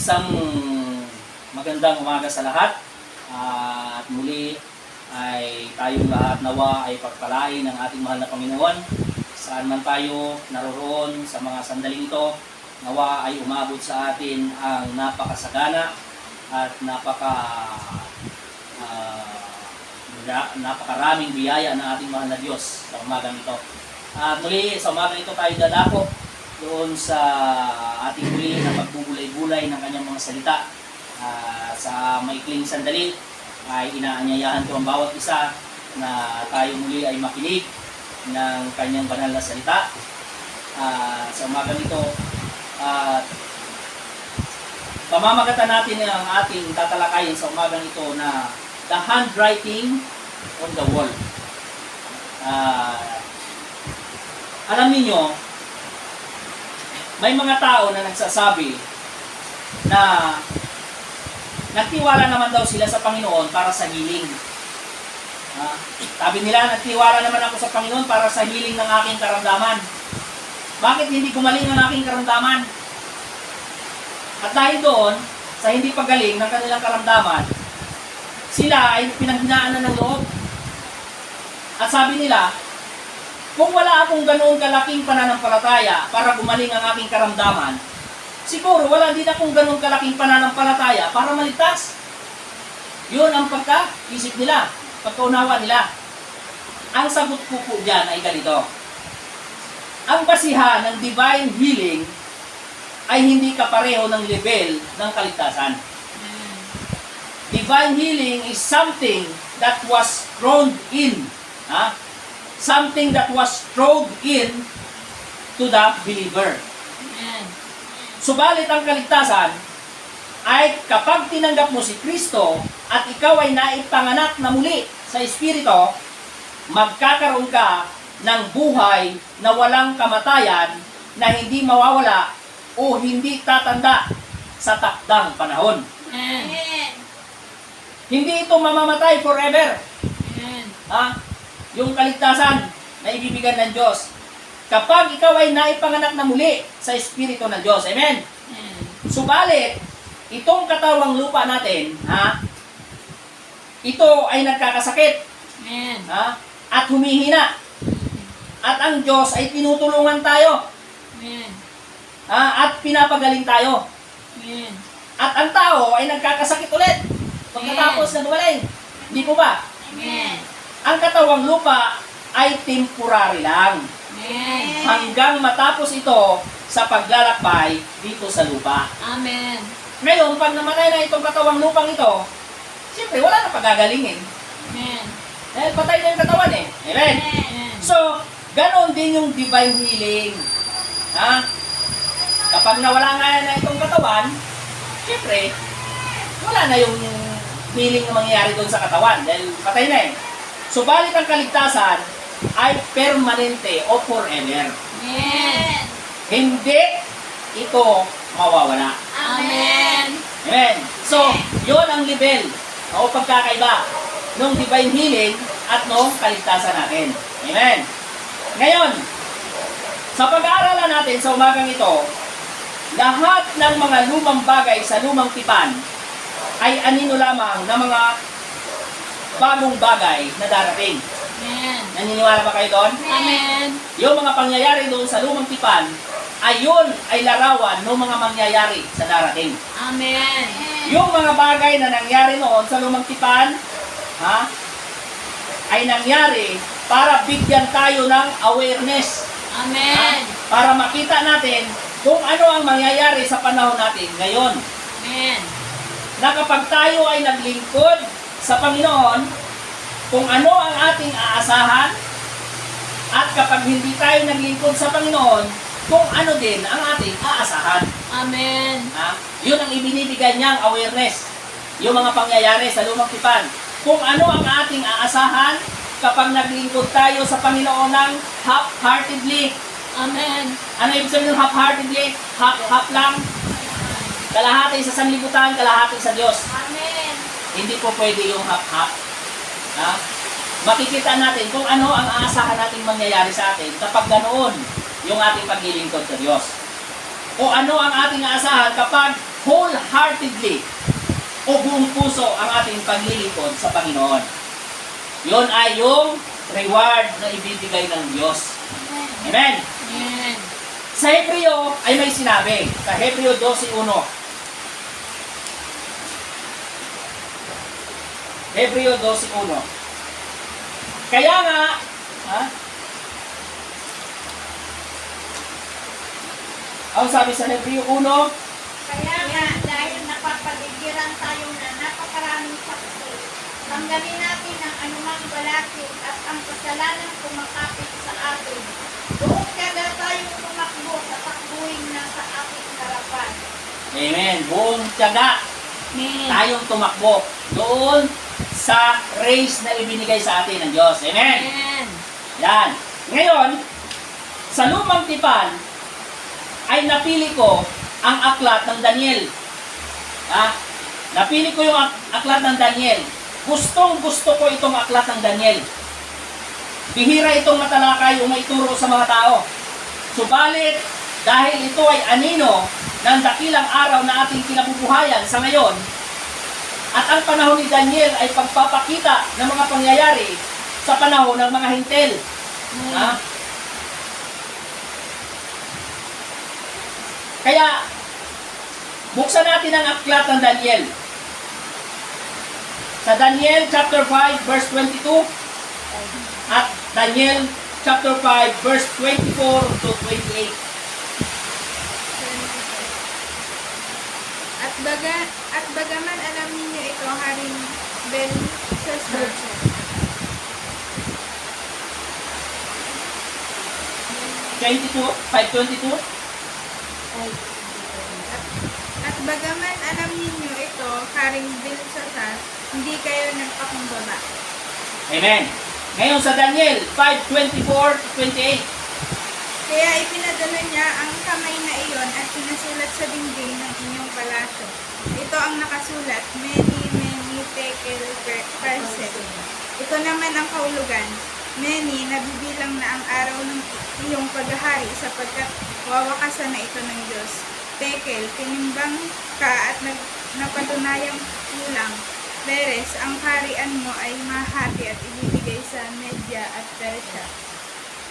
Isang magandang umaga sa lahat. At muli ay tayong lahat nawa ay pagpalain ng ating mahal na Panginoon. Saan man tayo naroroon sa mga sandaling ito, nawa ay umabot sa atin ang napakasagana at napakaraming biyaya ng ating mahal na Diyos sa umagang ito. At muli sa umagang ito tayo dadako doon sa ating muli na pagbubulay-bulay ng kanyang mga salita. Sa maikling sandali ay inaanyayahan ko ang bawat isa na tayo muli ay makinig ng kanyang banal na salita. Sa umagang ito, pamamagatan natin ang ating tatalakayin sa umagang ito na the handwriting on the wall. Alam niyo, may mga tao na nagsasabi na nagtiwala naman daw sila sa Panginoon para sa healing. Sabi nila, nagtiwala naman ako sa Panginoon para sa healing ng aking karamdaman. Bakit hindi gumaling ang aking karamdaman? At dahil doon, sa hindi paggaling ng kanilang karamdaman, sila ay pinanghinaan na ng loob. At sabi nila, kung wala akong ganoon kalaking pananampalataya para gumaling ang aking karamdaman, siguro wala din akong ganoon kalaking pananampalataya para maligtas. Yun ang pagka-isip nila, pagkaunawa nila. Ang sagot ko po dyan ay ganito. Ang basihan ng divine healing ay hindi kapareho ng level ng kaligtasan. Divine healing is something that was thrown in. Something that was thrown in to the believer. Subalit ang kaligtasan ay kapag tinanggap mo si Kristo at ikaw ay naipanganak na muli sa Espiritu, magkakaroon ka ng buhay na walang kamatayan na hindi mawawala o hindi tatanda sa takdang panahon. Hindi ito mamamatay forever. Yung kaligtasan na ibibigay ng Diyos kapag ikaw ay naipanganak na muli sa Espiritu ng Diyos. Amen? Subalit, itong katawang lupa natin, ito ay nagkakasakit. At humihina. At ang Diyos ay tinutulungan tayo. At pinapagaling tayo. At ang tao ay nagkakasakit ulit pagkatapos na gumaling. Hindi po ba? Ang katawang lupa ay temporary lang. Hanggang matapos ito sa paglalakbay dito sa lupa. Amen. Ngayon, pag namatay na itong katawang lupang ito, siyempre wala na pagagalingin. Amen. Dahil patay na yung katawan eh. Amen? So, ganon din yung divine healing. Kapag nawala nga na itong katawan, siyempre, wala na yung healing na mangyayari doon sa katawan dahil patay na eh. Subalit ang kaligtasan ay permanente o forever. Amen. Hindi ito mawawala. Amen. Amen. So, yon ang level o pagkakaiba ng divine healing at ng kaligtasan natin. Amen. Ngayon, sa pag-aaralan natin sa umagang ito, lahat ng mga lumang bagay sa lumang tipan ay anino lamang na mga bagong bagay na darating. Amen. Naniniwala ba kayo doon? Amen. Yung mga pangyayari doon sa lumang tipan, ayon ay larawan ng mga mangyayari sa darating. Amen. Yung mga bagay na nangyari noon sa lumang tipan, ay nangyari para bigyan tayo ng awareness. Amen. Para makita natin kung ano ang mangyayari sa panahon natin ngayon. Amen. Na kapag tayo ay naglingkod sa Panginoon, kung ano ang ating aasahan, at kapag hindi tayo naglingkod sa Panginoon, kung ano din ang ating aasahan. Amen. Yun ang ibinibigay niyang awareness. Yung mga pangyayari sa lumang tipan. Kung ano ang ating aasahan kapag naglingkod tayo sa Panginoon ng half-heartedly. Amen. Ano ibig sabihin ng half-heartedly? Half lang. Kalahati sa sanlibutan, kalahati sa Diyos. Amen. Hindi po pwede yung half-half. Makikita natin kung ano ang aasahan nating mangyayari sa atin kapag ganoon yung ating paglilingkod sa Diyos. O ano ang ating aasahan kapag wholeheartedly o buong puso ang ating paglilingkod sa Panginoon. Yun ay yung reward na ibibigay ng Diyos. Amen? Amen. Sa Hebreo ay may sinabi, sa Hebreo 12:1. Hebreo 12:1. Kaya nga, ang sabi sa Hebreo 1, Kaya nga, dahil napapaligiran tayo na napakaraming saksi, tanggalin natin ang anumang balakid at ang kasalanan kumakapit sa atin. Doon kada tayong tumakbo sa takbuhin na sa ating harapan. amen, buong tiyaga Amen. tayong tumakbo doon sa race na ibinigay sa atin ng Diyos. Amen? Amen. Yan. Ngayon, sa lumang tipan, ay napili ko ang aklat ng Daniel. Napili ko yung aklat ng Daniel. Gustong gusto ko itong aklat ng Daniel. Bihira itong matalakay o maituro sa mga tao. Subalit, dahil ito ay anino ng dakilang araw na ating kinabubuhayan sa ngayon, at ang panahon ni Daniel ay pagpapakita ng mga pangyayari sa panahon ng mga hintel. Kaya, buksan natin ang aklat ng Daniel. Sa Daniel chapter 5 verse 22 at Daniel chapter 5 verse 24 to 28. At bagaman alam ninyo ito, Haring Belshazzar, 5:22. at bagaman alam ninyo ito, Haring Belshazzar, hindi kayo nagpakumbaba. Amen. Ngayon sa Daniel 5:24 to 28. Kaya ipinadala niya ang kamay na iyon at sinasulat sa dingding ng inyong palasyo. Ito ang nakasulat, Mene, Mene, Tekel, Parses. Ito naman ang kahulugan, Mene, nabibilang na ang araw ng iyong paghahari sapagkat wawakasan na ito ng Diyos. Tekel, tinimbang ka at napatunayang kulang. Peres, ang harian mo ay mahati at ibibigay sa Media at Persia.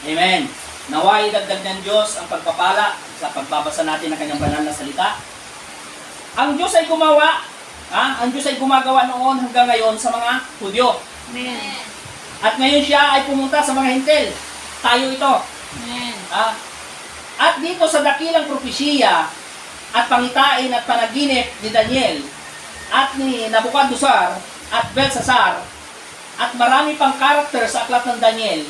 Amen. Naway dagdag ng Diyos ang pagpapala sa pagbabasa natin ng kanyang banal na salita. Ang Diyos ay gumawa, ang Diyos ay gumagawa noon hanggang ngayon sa mga Hudyo. Amen. At ngayon siya ay pumunta sa mga hintel. Tayo ito. Amen. At dito sa dakilang propesya at pangitain at panaginip ni Daniel at ni Nabucodonosor at Belshazzar at marami pang karakter sa aklat ng Daniel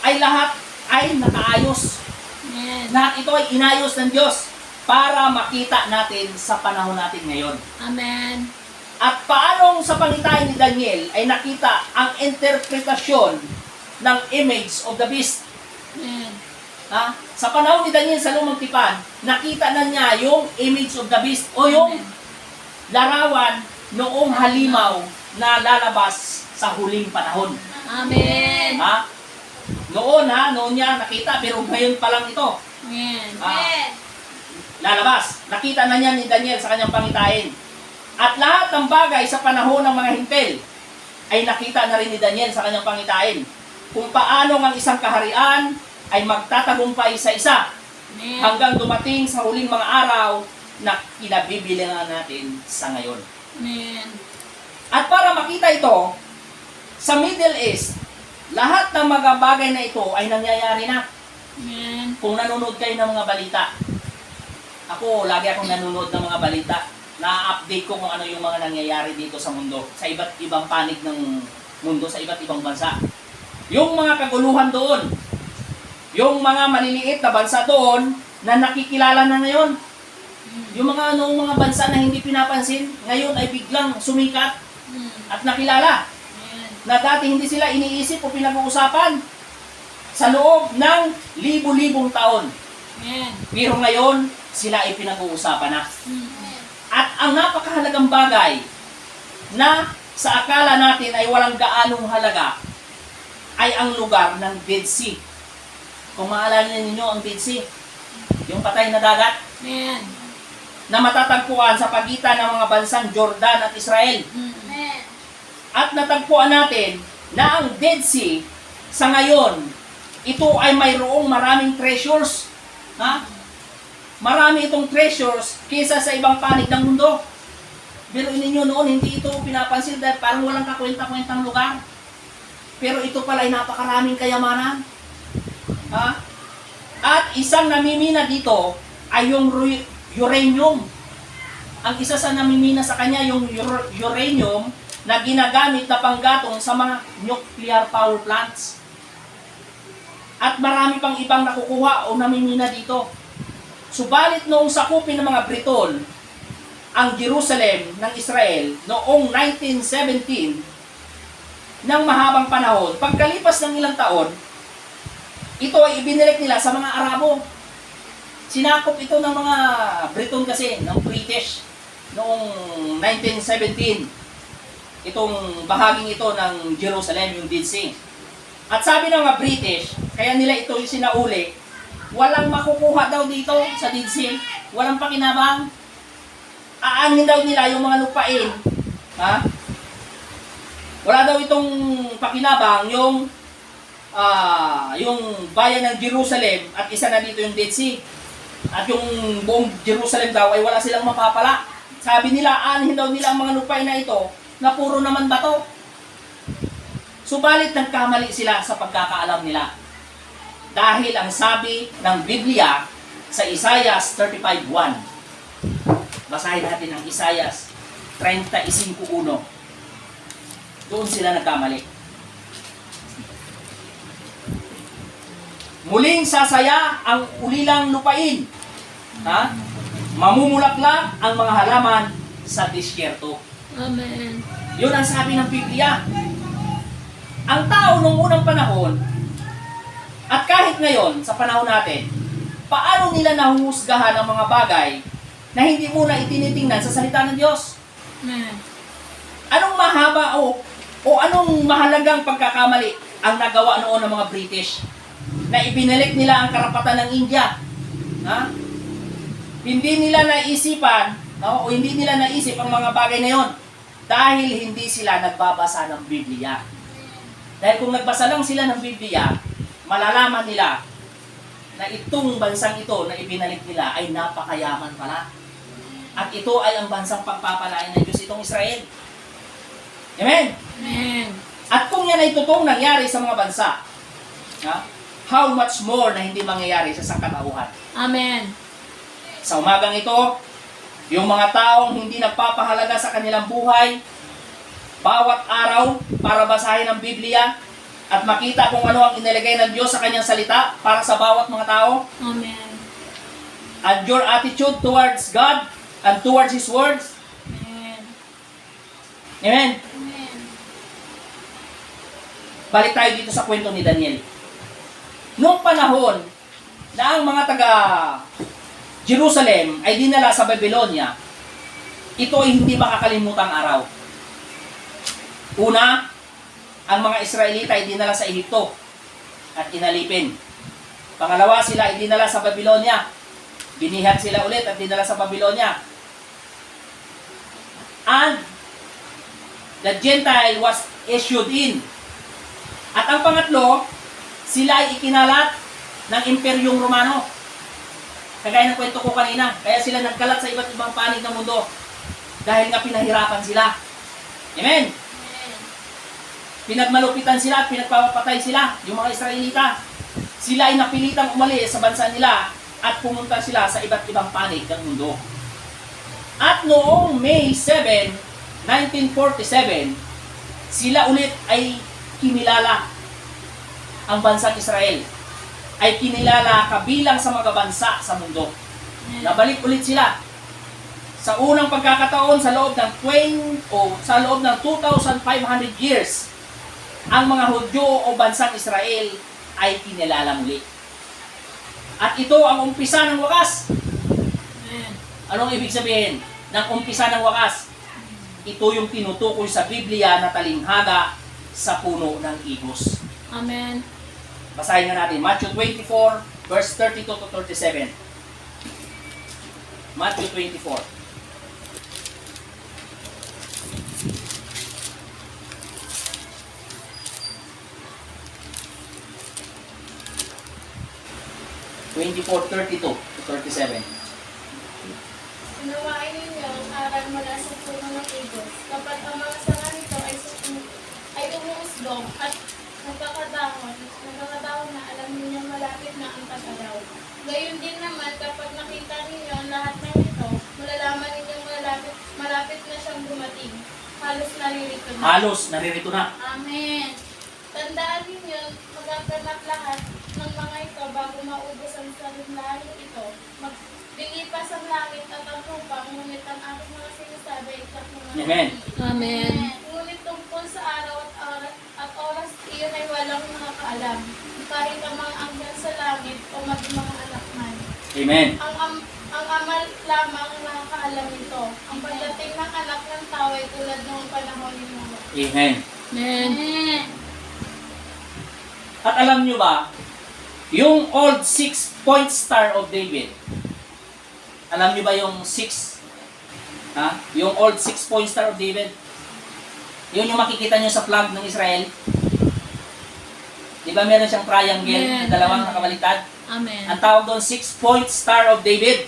ay lahat ay nakaayos. Amen. Lahat ito ay inayos ng Diyos para makita natin sa panahon natin ngayon. Amen. At paanong sa pangitain ni Daniel ay nakita ang interpretasyon ng image of the beast. Amen. Sa panahon ni Daniel sa lumang tipan, nakita na niya yung image of the beast o yung Amen. larawan noong halimaw na lalabas sa huling panahon. Amen. Noon niya nakita, pero ngayon pa lang ito. Amen. Lalabas. Nakita na niya ni Daniel sa kanyang pangitain. At lahat ng bagay sa panahon ng mga hintel ay nakita na rin ni Daniel sa kanyang pangitain. Kung paano ang isang kaharian ay magtatagumpay sa isa Amen. hanggang dumating sa huling mga araw na kinabibilangan natin sa ngayon. Amen. At para makita ito, sa Middle East, lahat ng mga bagay na ito ay nangyayari na. Amen. Kung nanonood kayo ng mga balita, ako, lagi akong nanonood ng mga balita, na-update ko kung ano yung mga nangyayari dito sa mundo, sa iba't ibang panig ng mundo, sa iba't ibang bansa. Yung mga kaguluhan doon, yung mga maliliit na bansa doon na nakikilala na ngayon, yung mga noong mga bansa na hindi pinapansin, ngayon ay biglang sumikat at nakilala Amen. na dati hindi sila iniisip o pinag-uusapan sa loob ng libu-libong taon. Amen. Pero ngayon, sila ay pinag-uusapan na. Amen. At ang napakahalagang bagay na sa akala natin ay walang gaanong halaga ay ang lugar ng Dead Sea. Kung maalala ninyo ang Dead Sea, yung patay na dagat, Amen. na matatagpuan sa pagitan ng mga bansang Jordan at Israel. Amen. At natagpuan natin na ang Dead Sea sa ngayon, ito ay mayroong maraming treasures. Ha? Marami itong treasures kaysa sa ibang panig ng mundo. Pero ninyo noon, hindi ito pinapansin dahil parang walang kakwenta-kwentang lugar. Pero ito pala ay napakaraming kayamanan. Ha? At isang namimina dito ay yung uranium. Ang isa sa namimina sa kanya yung uranium na ginagamit na panggatong sa mga nuclear power plants. At marami pang ibang nakukuha o namimina dito. Subalit noong sakupin ng mga Briton ang Jerusalem ng Israel noong 1917 ng mahabang panahon, pagkalipas ng ilang taon, ito ay ibinilik nila sa mga Arabo. Sinakop ito ng mga Briton kasi, ng British, noong 1917. Itong bahaging ito ng Jerusalem, yung Dead Sea. At sabi ng mga British, kaya nila ito yung sinauli, walang makukuha daw dito sa Dead Sea, walang pakinabang. Aanin daw nila yung mga lupain. Ha? Wala daw itong pakinabang yung bayan ng Jerusalem at isa na dito yung Dead Sea. At yung buong Jerusalem daw ay wala silang mapapala. Sabi nila, aanin daw nila ang mga lupain na ito na puro naman bato. Subalit nagkamali sila sa pagkakaalam nila. Dahil ang sabi ng Biblia sa Isaiah 35:1. Basahin natin ang Isaiah 35:1. Doon sila nagkamali. Muling sasaya ang ulilang lupain. Ha? Mamumulaklak ang mga halaman sa disyerto. Amen. Yun ang sabi ng Biblia. Ang tao nung unang panahon, at kahit ngayon, sa panahon natin, paano nila nahuhusgahan ang mga bagay na hindi muna itinitingnan sa salita ng Diyos? Amen. Anong mahaba o anong mahalagang pagkakamali ang nagawa noon ng mga British na ibinalik nila ang karapatan ng India? Ha? Hindi nila naisipan, no? O hindi nila naisip ang mga bagay na yon dahil hindi sila nagbabasa ng Biblia. Dahil kung nagbasa lang sila ng Biblia, malalaman nila na itong bansang ito na ibinalik nila ay napakayaman pala. At ito ay ang bansang pagpapalain ng Diyos, itong Israel. Amen? Amen. At kung yan ay totoong nangyari sa mga bansa, ha, how much more na hindi mangyayari sa sangkatauhan? Amen. Sa umagang ito, yung mga taong hindi nagpapahalaga sa kanilang buhay, bawat araw para basahin ang Biblia at makita kung ano ang inilagay ng Diyos sa kanyang salita para sa bawat mga tao, Amen. and your attitude towards God and towards His words. Amen. Amen? Amen. Balik tayo dito sa kwento ni Daniel. Noong panahon na ang mga taga Jerusalem ay dinala sa Babylonia, ito ay hindi makakalimutang araw. Una, ang mga Israelita ay dinala sa Ehipto at inalipin. Pangalawa, sila ay dinala sa Babylonia. Binihat sila ulit at dinala sa Babylonia. And the Gentile was issued in. At ang pangatlo, sila ay ikinalat ng Imperyong Romano. Kagaya ng kwento ko kanina, kaya sila nagkalat sa iba't ibang panig ng mundo dahil nga pinahirapan sila. Amen? Pinagmalupitan sila at pinagpapatay sila, yung mga Israelita. Sila ay napilitang umalis sa bansa nila at pumunta sila sa iba't ibang panig ng mundo. At noong May 7, 1947, sila ulit ay kinilala. Ang bansang Israel ay kinilala kabilang sa mga bansa sa mundo. Nabalik ulit sila. Sa unang pagkakataon sa loob ng 2,500 years, ang mga Hudyo o bansang Israel ay kinilala muli. At ito ang umpisa ng wakas. Amen. Anong ibig sabihin ng umpisa ng wakas? Ito yung tinutukoy sa Biblia na talinghaga sa puno ng igos. Amen. Basahin nga natin, Matthew 24, verse 32 to 37. Matthew 24. Twenty-four, 32 to 37. Unawain ninyo ang aral mula sa puno ng igos. Kapag ang mga sanga nito ay umuusbong at nagkakadahon na alam ninyo malapit na ang pag-araw. Gayon din naman kapag nakita ninyo ang lahat ng ito, malalaman ninyo malapit na siyang dumating. Halos naririto na. Halos, naririto na. Amen. Tandaan ninyo, magaganap lahat ng mga ito bago maubos ang salinlahin ito. Maglilipas ang langit at ang lupa, ngunit ang aking mga sinasabi ay mga Amen. Amen. Ngunit tungkol sa araw at oras, iyon ay walang nakakaalam. Kahit ang mga anghel sa langit o maging mga anak man. Amen. Ang ama lamang ang nakakaalam nito. Ang pagdating ng anak ng tao ay tulad ng panahon ni Noah. Amen. Amen. At alam nyo ba, yung old 6-point star of David, alam nyo ba yung 6? Ha? Yung old 6-point star of David? Yun yung makikita nyo sa flag ng Israel. Di ba meron siyang triangle, Amen. dalawang nakabaliktad? Amen. Ang tawag doon, 6-point star of David,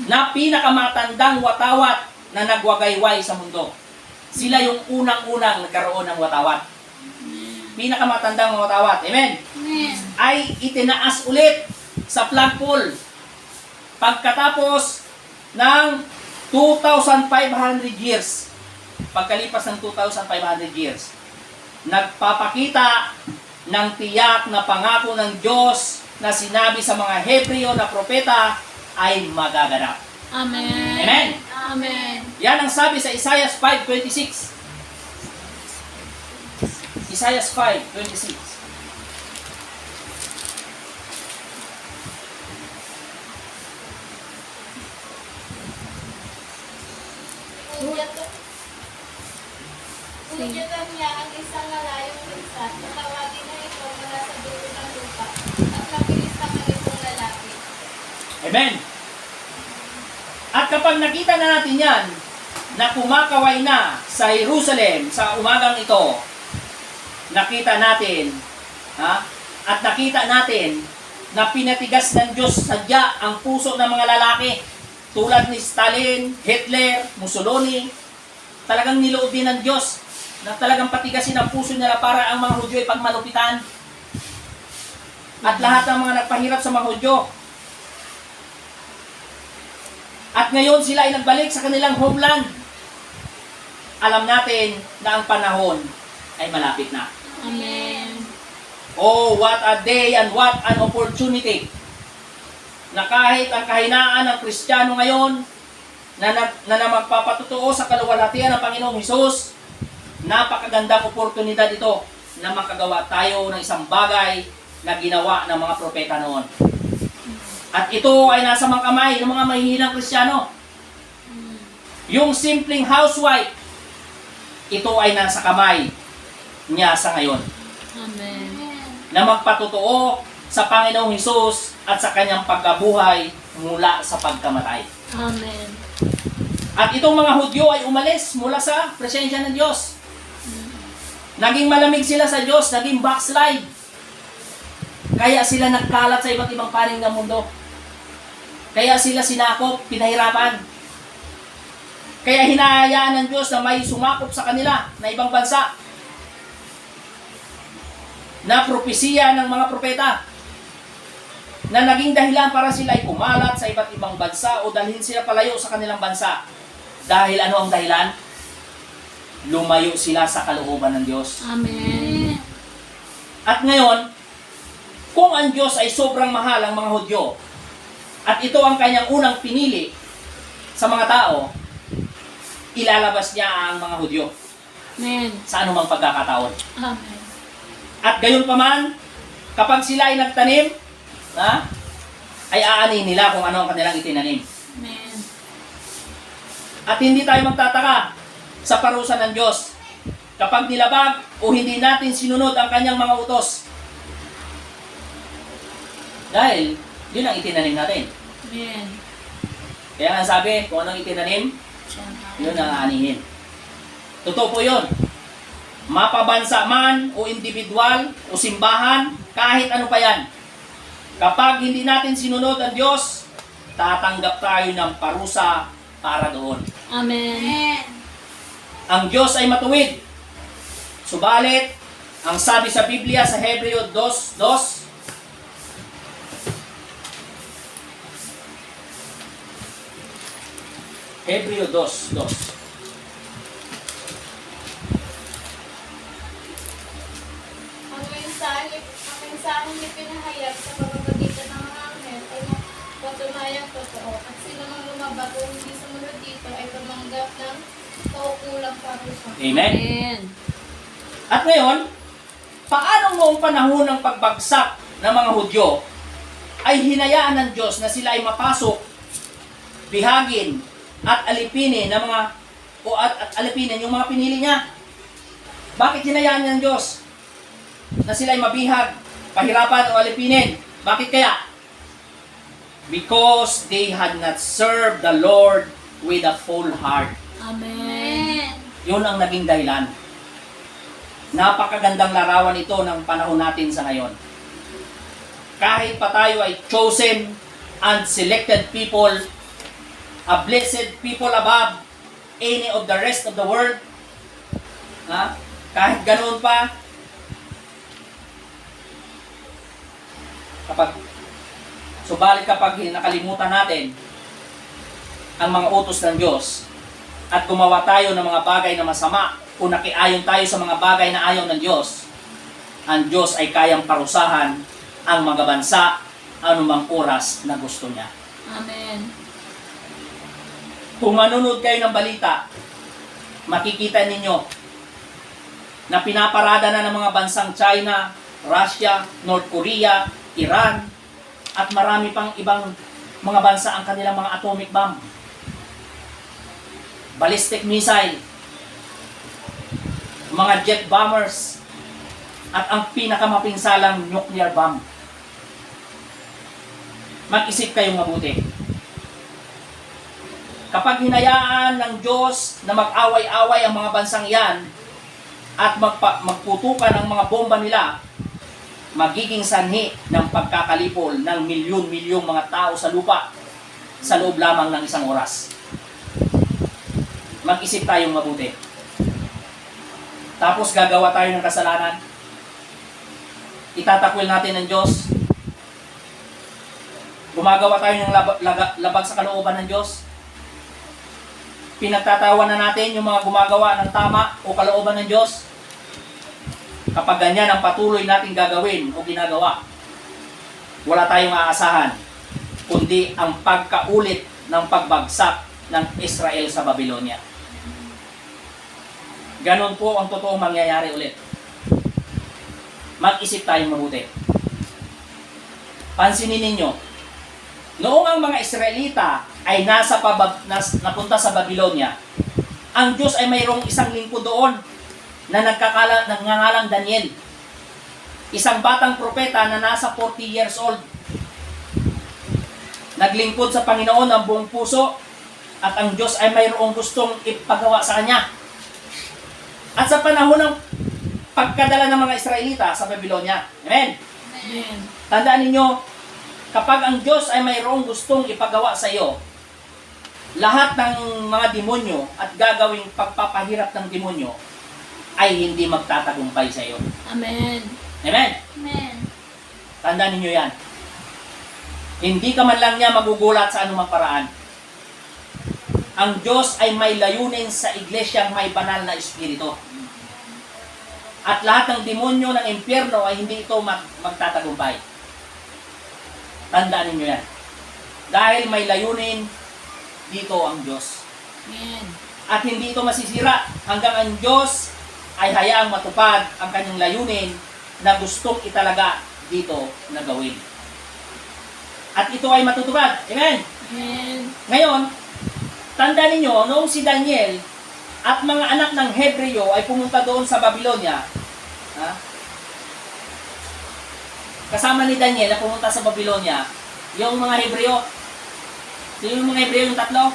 na pinakamatandang watawat na nagwagayway sa mundo. Sila yung unang-unang nagkaroon ng watawat. Pinakamatandang watawat. Amen? Amen. Ay itinaas ulit sa flagpole pagkatapos ng 2,500 years. Pagkalipas ng 2,500 years, nagpapakita ng tiyak na pangako ng Diyos na sinabi sa mga Hebreo na propeta ay magaganap. Amen. Amen? Amen. Yan ang sabi sa Isaiah 5:26. Isaiah 5:26. Udyatan niya ang isang malayong pinsa, tatawagin na ito mula sa dulo ng lupa, at mabilis ang itong lalaki. Amen. At kapag nakita na natin yan, na kumakaway na sa Jerusalem sa umagang ito, nakita natin, at nakita natin na pinatigas ng Diyos sadya ang puso ng mga lalaki, tulad ni Stalin, Hitler, Mussolini. Talagang niloob din ng Diyos na talagang patigasin ang puso nila para ang mga Hudyo ay pagmalupitan. At lahat ng mga nagpahirap sa mga Hudyo. At ngayon sila ay nagbalik sa kanilang homeland. Alam natin na ang panahon ay malapit na. Amen. Oh, what a day and what an opportunity na kahit ang kahinaan ng Kristiyano ngayon na magpapatutuo sa kaluwalhatian ng Panginoong Hesus, napakagandang oportunidad ito na makagawa tayo ng isang bagay na ginawa ng mga propeta noon. At ito ay nasa mga kamay ng mga mahihinang Kristiyano. Yung simpleng housewife, ito ay nasa kamay niya sa ngayon. Amen. Na magpatutuo sa Panginoong Hesus at sa kanyang pagkabuhay mula sa pagkamatay. Amen. At itong mga Hudyo ay umalis mula sa presensya ng Diyos. Naging malamig sila sa Diyos, naging backslide. Kaya sila nagkalat sa iba't ibang panig ng mundo. Kaya sila sinakop, pinahirapan. Kaya hinahayaan ng Diyos na may sumakop sa kanila na ibang bansa. Na propesiya ng mga propeta na naging dahilan para sila ay kumalat sa iba't ibang bansa o dalhin sila palayo sa kanilang bansa. Dahil ano ang dahilan? Lumayo sila sa kalooban ng Diyos. Amen. At ngayon, kung ang Diyos ay sobrang mahal ang mga Hudyo, at ito ang kanyang unang pinili sa mga tao, ilalabas niya ang mga Hudyo Amen. sa anumang pagkakataon. Amen. At gayon pa man, kapag sila ay nagtanim, ay aanin nila kung ano ang kanilang itinanim. Amen. At hindi tayo magtataka sa parusa ng Diyos kapag nilabag o hindi natin sinunod ang kanyang mga utos. Dahil, yun ang itinanim natin. Amen. Kaya nga sabi, kung anong itinanim, yun ang aanihin. Totoo po yun. Mapabansa man o individual o simbahan, kahit ano pa yan. Kapag hindi natin sinunod ang Diyos, tatanggap tayo ng parusa para doon. Amen. Amen. Ang Diyos ay matuwid. Subalit, ang sabi sa Biblia sa Hebreo 2:2, Hebreo 2:2. Ang mensaheng ipinahayag sa pamamagitan ng mga anghel ay patunayang totoo. At sino mang lumabag o hindi sumunod dito ay tumanggap ng kaukulang parusa. Amen? Amen. At ngayon, paano noong panahon ng pagbagsak ng mga Hudyo ay hinayaan ng Diyos na sila ay mapasok, bihagin, at alipinin ng mga at alipinin yung mga pinili niya? Bakit hinayaan niya ng Diyos na sila ay mabihag, pahirapan o alipinin? Bakit kaya? Because they had not served the Lord with a full heart. Amen. Yun ang naging dahilan. Napakagandang larawan ito ng panahon natin sa ngayon. Kahit pa tayo ay chosen and selected people, a blessed people above any of the rest of the world, kahit ganoon pa, subalit kapag nakalimutan natin ang mga utos ng Diyos at gumawa tayo ng mga bagay na masama o nakiayon tayo sa mga bagay na ayaw ng Diyos, ang Diyos ay kayang parusahan ang mga bansa anumang oras na gusto niya. Amen. Kung manunod kayo ng balita, makikita ninyo na pinaparada na ng mga bansang China, Russia, North Korea, Iran, at marami pang ibang mga bansa ang kanilang mga atomic bomb, ballistic missile, mga jet bombers, at ang pinakamapinsalang nuclear bomb. Mag-isip kayong mabuti. Kapag hinayaan ng Diyos na mag-away-away ang mga bansang yan at magputukan ang mga bomba nila, magiging sanhi ng pagkakalipol ng milyon-milyong mga tao sa lupa sa loob lamang ng isang oras. Mag-isip tayong mabuti. Tapos gagawa tayo ng kasalanan. Itatakwil natin ng Diyos. Gumagawa tayo ng labag sa kalooban ng Diyos. Pinagtatawa na natin yung mga gumagawa ng tama o kalooban ng Diyos. Kapag ganyan ang patuloy natin gagawin o ginagawa, wala tayong aasahan, kundi ang pagkaulit ng pagbagsak ng Israel sa Babylonia. Ganon po ang totoong mangyayari ulit. Mag-isip tayong mabuti. Pansinin ninyo, noong ang mga Israelita ay napunta sa Babylonia, ang Diyos ay mayroong isang lingkod doon na nagngangalang Daniel. Isang batang propeta na nasa 40 years old. Naglingkod sa Panginoon ng buong puso at ang Diyos ay mayroong gustong ipagawa sa kanya. At sa panahon ng pagkadala ng mga Israelita sa Babylonia. Amen? Amen. Tandaan ninyo, kapag ang Diyos ay mayroong gustong ipagawa sa iyo, lahat ng mga demonyo at gagawing pagpapahirap ng demonyo ay hindi magtatagumpay sa iyo. Amen. Amen? Amen. Tandaan ninyo yan. Hindi ka man lang niya magugulat sa anumang paraan. Ang Diyos ay may layunin sa iglesyang may banal na espiritu. At lahat ng demonyo ng impyerno ay hindi ito magtatagumpay. Tandaan ninyo yan. Dahil may layunin dito ang Diyos. Amen. At hindi ito masisira hanggang ang Diyos ay hayaang matupad ang kanyang layunin na gustong italaga dito na gawin. At ito ay matutupad. Amen? Amen. Ngayon, tandaan ninyo, noong si Daniel at mga anak ng Hebreo ay pumunta doon sa Babylonia, kasama ni Daniel na pumunta sa Babylonia, yung mga Hebreo, Sino yung mga Hebreo yung tatlo?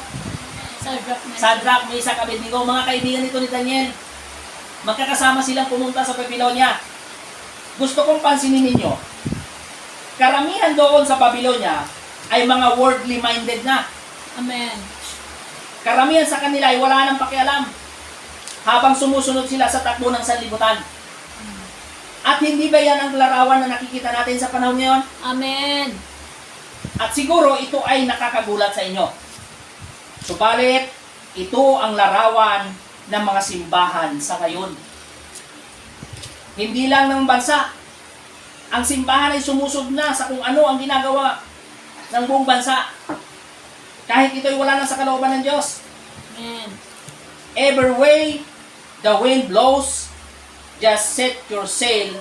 Sadrach, Sadrach, Meshach, Abednego, mga kaibigan nito ni Daniel. Magkakasama silang pumunta sa Babylonia. Gusto kong pansinin ninyo, karamihan doon sa Babylonia ay mga worldly minded na. Amen. Karamihan sa kanila ay wala nang pakialam habang sumusunod sila sa takbo ng sanlibutan. At hindi ba yan ang larawan na nakikita natin sa panahon ngayon? Amen. At siguro ito ay nakakagulat sa inyo. Subalit, ito ang larawan ng mga simbahan sa ngayon. Hindi lang ng bansa. Ang simbahan ay sumusod na sa kung ano ang ginagawa ng buong bansa. Kahit ito'y wala na sa kalooban ng Diyos. Amen. Every way the wind blows, just set your sail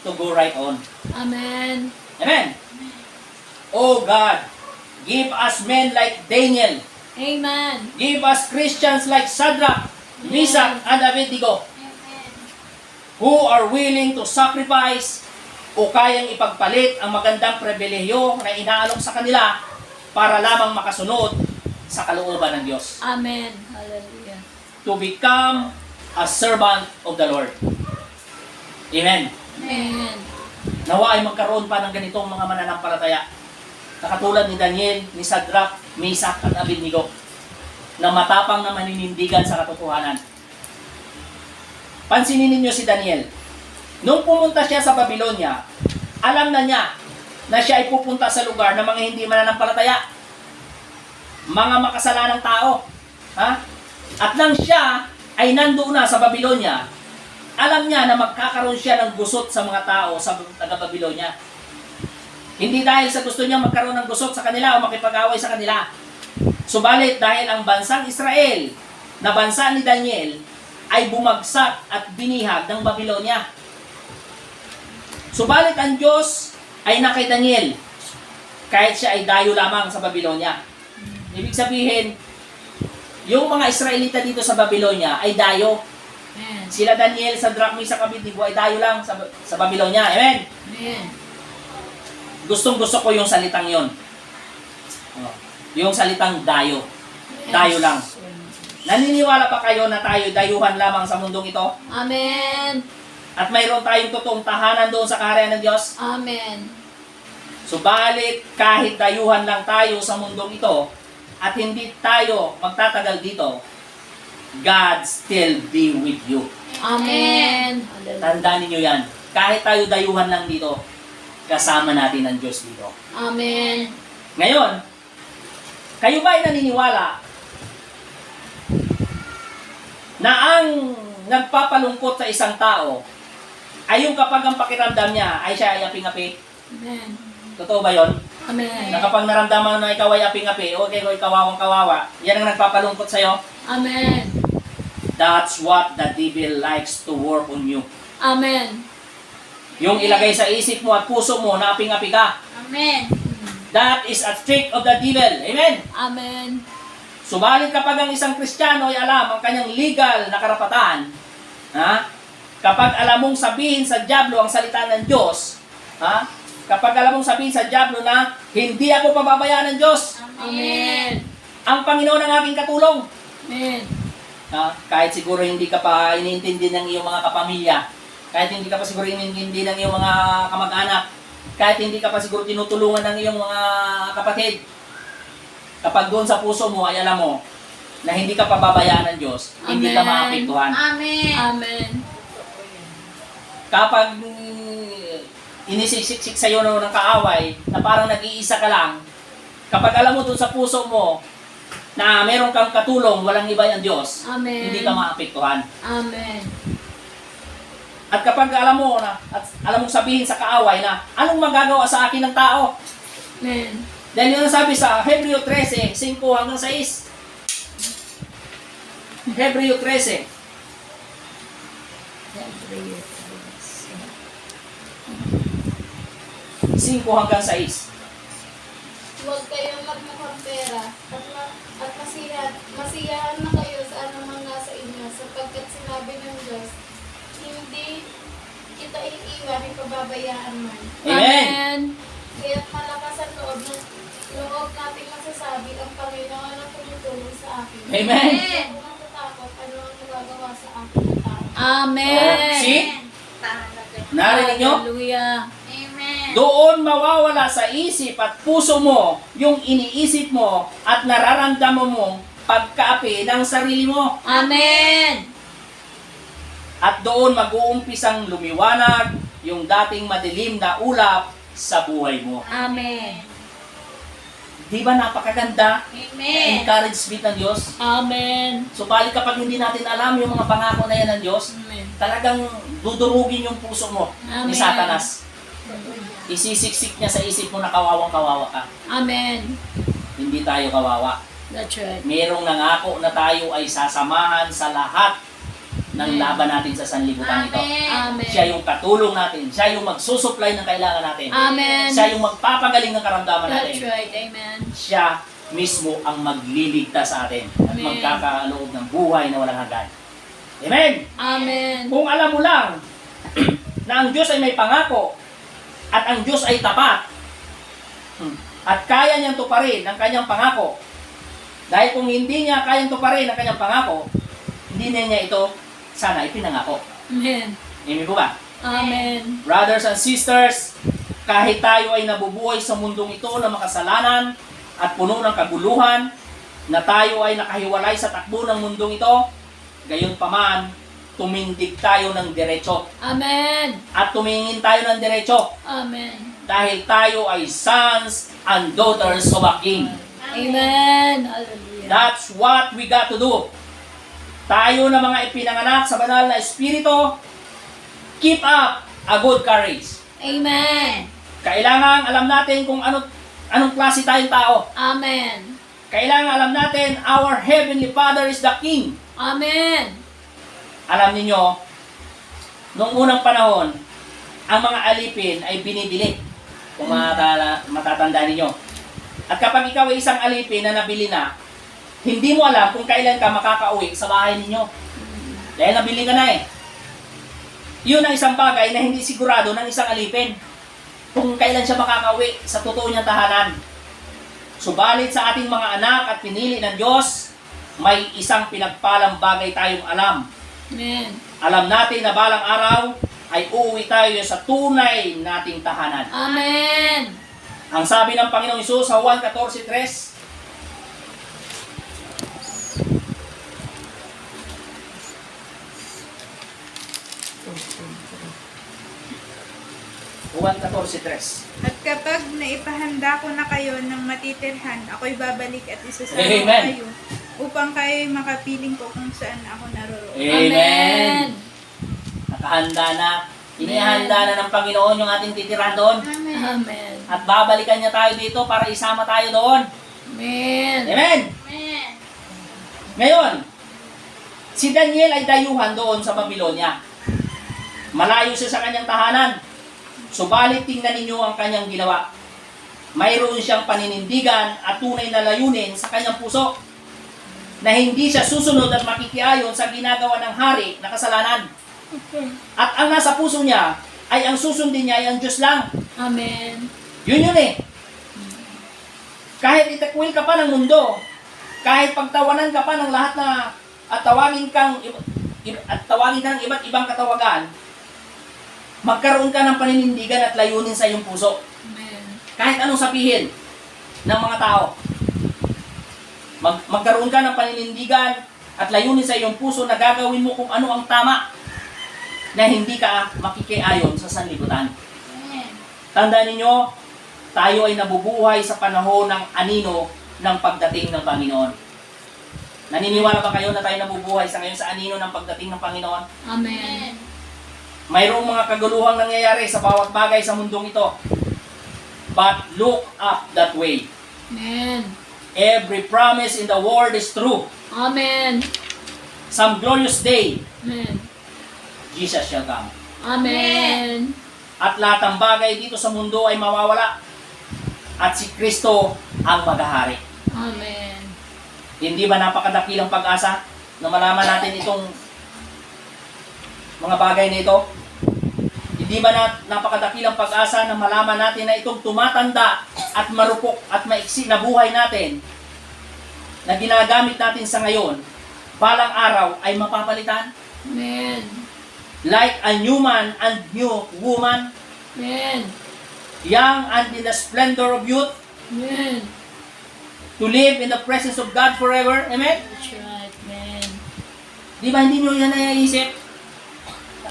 to go right on. Amen. Amen. Oh God, give us men like Daniel. Amen. Give us Christians like Sadrach, Meshach, and Abednego, who are willing to sacrifice o kayang ipagpalit ang magandang pribilehiyo na inaalok sa kanila para lamang makasunod sa kalooban ng Diyos. Amen. Hallelujah. To become a servant of the Lord. Amen. Amen. Nawa ay magkaroon pa ng ganitong mga mananampalataya. Katulad ni Daniel, ni Sadrach, Meshach, at Abednego, na matapang na maninindigan sa katotohanan. Pansinin ninyo si Daniel. Nung pumunta siya sa Babylonia, alam na niya na siya ay pupunta sa lugar ng mga hindi mananampalataya. Mga makasalanang tao. Ha? At nang siya ay nandoon na sa Babylonia, alam niya na magkakaroon siya ng gusot sa mga tao sa taga-Babylonia. Hindi dahil sa gusto niya magkaroon ng gusot sa kanila o makipag-away sa kanila. Subalit dahil ang bansang Israel, na bansa ni Daniel, ay bumagsak at binihag ng Babylonia. Subalit ang Diyos ay na kay Daniel, kahit siya ay dayo lamang sa Babylonia. Ibig sabihin, yung mga Israelita dito sa Babylonia ay dayo. Amen. Sila Daniel, Sadrach, Meshach, Abednego ay dayo lang sa Babylonia. Amen? Amen. Gustong-gusto ko yung salitang yon. Yung salitang dayo. Dayo lang. Naniniwala pa kayo na tayo dayuhan lamang sa mundong ito? Amen. At mayroon tayong totoong tahanan doon sa kaharian ng Diyos? Amen. Subalit, kahit dayuhan lang tayo sa mundong ito, at hindi tayo magtatagal dito, God still be with you. Amen. Tandaan niyo yan. Kahit tayo dayuhan lang dito, kasama natin ang Diyos dito. Amen. Ngayon, kayo ba ay naniniwala na ang nagpapalungkot sa isang tao ay yung kapag ang pakiramdam niya ay siya ay aping-api? Amen. Totoo ba yon? Amen. Na kapag naramdaman na ikaw ay aping-api, okay, ikaw ay kawawang-kawawa, yan ang nagpapalungkot sa'yo? Amen. That's what the devil likes to work on you. Amen. Yung ilagay sa isip mo at puso mo na aping-api ka. Amen. That is a trick of the devil. Amen? Amen. Subalit kapag ang isang Kristiyano ay alam ang kanyang legal na karapatan, ha? Kapag alam mong sabihin sa dyablo ang salita ng Diyos, ha? Kapag alam mong sabihin sa dyablo na hindi ako pababayaan ng Diyos, Amen. ang Panginoon ang aking katulong. Amen. Ha? Kahit siguro hindi ka pa iniintindi ng iyong mga kapamilya, kahit hindi ka pa siguro iniintindi ng iyong mga kamag-anak, kahit hindi ka pa siguro tinutulungan ng iyong mga kapatid, kapag doon sa puso mo ay alam mo na hindi ka pababayaan ng Diyos, hindi ka Amen. maapektuhan. Amen. Amen. Kapag inisiksik sa iyo ng kaaway na parang nag-iisa ka lang, kapag alam mo doon sa puso mo na meron kang katulong, walang iba ang Diyos, Amen. hindi ka maapektuhan. Amen. At kapag alam mo na, at alam mong sabihin sa kaaway na, anong magagawa sa akin ng tao? Amen. Dahil yun ang sabi sa Hebreo 13, 5 hanggang 6. Hebreo 13. 5 hanggang 6. Huwag kayong magmukhang pera at masiyahan na kayo sa anumang nasa inyo sapagkat sinabi ng Diyos, hindi kita iiwan, ipababayaan man. Amen. Kaya't malakas ang loob nating masasabi ang Panginoon ang tumutulong sa akin. Amen. Hindi ako matatakot ano ang magagawa sa akin ng tao. Amen. See? Narinig nyo? Hallelujah. Amen. Doon mawawala sa isip at puso mo yung iniisip mo at nararamdaman mong pagkaapi ng sarili mo. Amen. At doon mag-uumpisang lumiwanag yung dating madilim na ulap sa buhay mo. Amen. Di ba napakaganda? Amen. Encouragement ng Diyos. Amen. Subalit kapag hindi natin alam yung mga pangako na yan ng Diyos, Amen. talagang dudurugin yung puso mo ni Amen. Satanas. Isisiksik niya sa isip mo na kawawang kawawa ka. Amen. Hindi tayo kawawa. That's right. Merong nangako na tayo ay sasamahan sa lahat ng laban natin sa sanlibutan ito. Amen. Siya yung katulong natin. Siya yung magsusupply ng kailangan natin. Amen. Siya yung magpapagaling ng karamdaman That's natin. right. Amen. Siya mismo ang magliligtas sa atin at Amen. magkakaloob ng buhay na walang hanggan. Amen! Amen. Kung alam mo lang na ang Diyos ay may pangako at ang Diyos ay tapat at kaya niyang tuparin ang kanyang pangako, dahil kung hindi niya kayang tuparin ang kanyang pangako, hindi niya ito sana ipinangako. Amen. Amen po ba? Amen. Brothers and sisters, kahit tayo ay nabubuhay sa mundong ito na makasalanan at puno ng kaguluhan, na tayo ay nakahiwalay sa takbo ng mundong ito, gayon paman, tumindig tayo ng diretso Amen. at tumingin tayo ng diretso Amen. dahil tayo ay sons and daughters of a king. Amen. Hallelujah. That's what we got to do. Tayo na mga ipinanganak sa banal na espiritu, keep up a good courage. Amen. Kailangan alam natin kung anong klase tayong tao. Amen. Kailangan alam natin, our Heavenly Father is the King. Amen. Alam ninyo, noong unang panahon, ang mga alipin ay binibili. Kung matatandaan ninyo. At kapag ikaw ay isang alipin na nabili na, hindi mo alam kung kailan ka makakauwi sa bahay ninyo. Dahil nabili ka na eh. Yun ang isang bagay na hindi sigurado ng isang alipin. Kung kailan siya makakauwi sa totoo niyang tahanan. Subalit sa ating mga anak at pinili ng Diyos, may isang pinagpalang bagay tayong alam. Amen. Alam natin na balang araw ay uuwi tayo sa tunay nating tahanan. Amen. Ang sabi ng Panginoong Hesus sa Juan 14:3, Juan 14:3. At kapag naipahanda ko na kayo ng matitirhan, ako'y babalik at isasama Amen. kayo upang kayo'y makapiling ko kung saan ako naroroon. Amen. Nakahanda na. Inihanda na ng Panginoon yung ating titirahan doon. Amen. Amen. At babalikan niya tayo dito para isama tayo doon. Amen. Amen. Amen. Ngayon, si Daniel ay dayuhan doon sa Babylonia. Malayo siya sa kanyang tahanan. Subalit tingnan ninyo ang kanyang ginawa. Mayroon siyang paninindigan at tunay na layunin sa kanyang puso na hindi siya susunod at makikiayon sa ginagawa ng hari na kasalanan. At ang nasa puso niya ay ang susundin niya ay ang Diyos lang. Amen. Yun eh. Kahit itakwil ka pa ng mundo, kahit pagtawanan ka pa ng lahat na at tawagin kang iba't ibang katawagan, magkaroon ka ng paninindigan at layunin sa iyong puso. Amen. Kahit anong sabihin ng mga tao, magkaroon ka ng paninindigan at layunin sa iyong puso na gagawin mo kung ano ang tama, na hindi ka makikiayon sa sanlibutan. Amen. Tandaan ninyo, tayo ay nabubuhay sa panahon ng anino ng pagdating ng Panginoon. Naniniwala ba kayo na tayo nabubuhay sa ngayon sa anino ng pagdating ng Panginoon? Amen. Mayroong mga kaguluhang nangyayari sa bawat bagay sa mundong ito. But look up that way. Amen. Every promise in the world is true. Amen. Some glorious day, Amen. Jesus shall come. Amen. At lahat ng bagay dito sa mundo ay mawawala. At si Kristo ang maghahari. Amen. Hindi ba napakadakilang pag-asa na malaman natin itong mga bagay na ito? Hindi ba napakadakilang pag-asa na malaman natin na itong tumatanda at marupok at maiksi na buhay natin na ginagamit natin sa ngayon, balang araw ay mapapalitan? Amen. Like a new man and new woman, Amen. young and in the splendor of youth, Amen. to live in the presence of God forever. Amen? That's right. Amen. Di ba hindi nyo yan naiisip?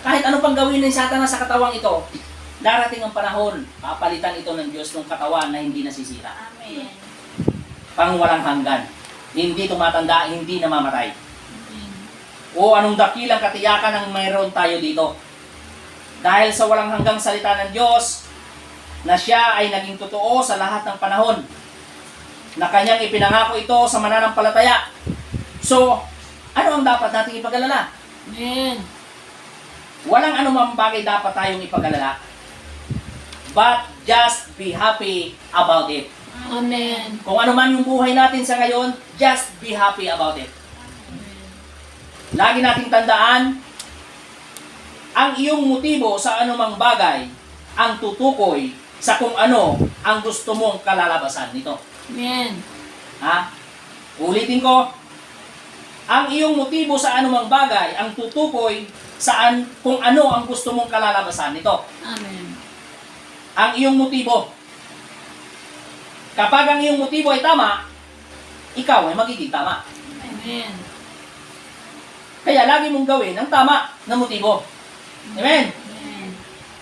Kahit ano pang gawin ng Satanas sa katawang ito, darating ang panahon, papalitan ito ng Diyos ng katawan na hindi nasisira. Amen. Pang walang hanggan. Hindi tumatanda, hindi namamatay. Amen. O anong dakilang katiyakan ang mayroon tayo dito? Dahil sa walang hanggang salita ng Diyos, na siya ay naging totoo sa lahat ng panahon, na kanyang ipinangako ito sa mananampalataya. So, ano ang dapat nating ipag-alala? Amen. Walang anumang bagay dapat tayong ipag-alala. But just be happy about it. Amen. Kung ano man yung buhay natin sa ngayon, just be happy about it. Lagi nating tandaan, ang iyong motibo sa anumang bagay ang tutukoy sa kung ano ang gusto mong kalalabasan nito. Amen. Ha? Ulitin ko, ang iyong motibo sa anumang bagay ang tutukoy saan kung ano ang gusto mong kalalabasan nito. Amen. Ang iyong motibo. Kapag ang iyong motibo ay tama, ikaw ay magiging tama. Amen. Kaya lagi mong gawin ang tama na motibo. Amen? Amen.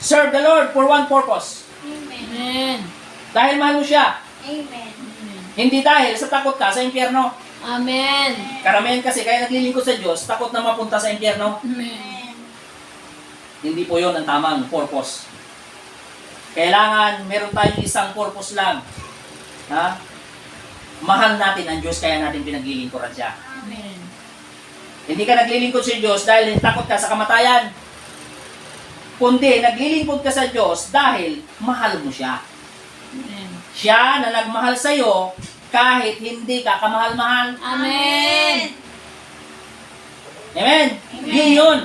Serve the Lord for one purpose. Amen. Amen. Dahil mahal mo siya. Amen. Hindi dahil sa takot ka sa impyerno. Amen. Karamihan kasi kaya naglilingkod sa Diyos, takot na mapunta sa impyerno. Amen. Hindi po yun ang tamang purpose. Kailangan meron tayong isang purpose lang. Ha? Mahal natin ang Diyos kaya natin pinaglilingkuran siya. Amen. Hindi ka naglilingkod sa Diyos dahil takot ka sa kamatayan. Kundi naglilingkod ka sa Diyos dahil mahal mo siya. Amen. Siya na nagmahal sa iyo kahit hindi ka kamahal-mahal. Amen. Amen? Yun yun.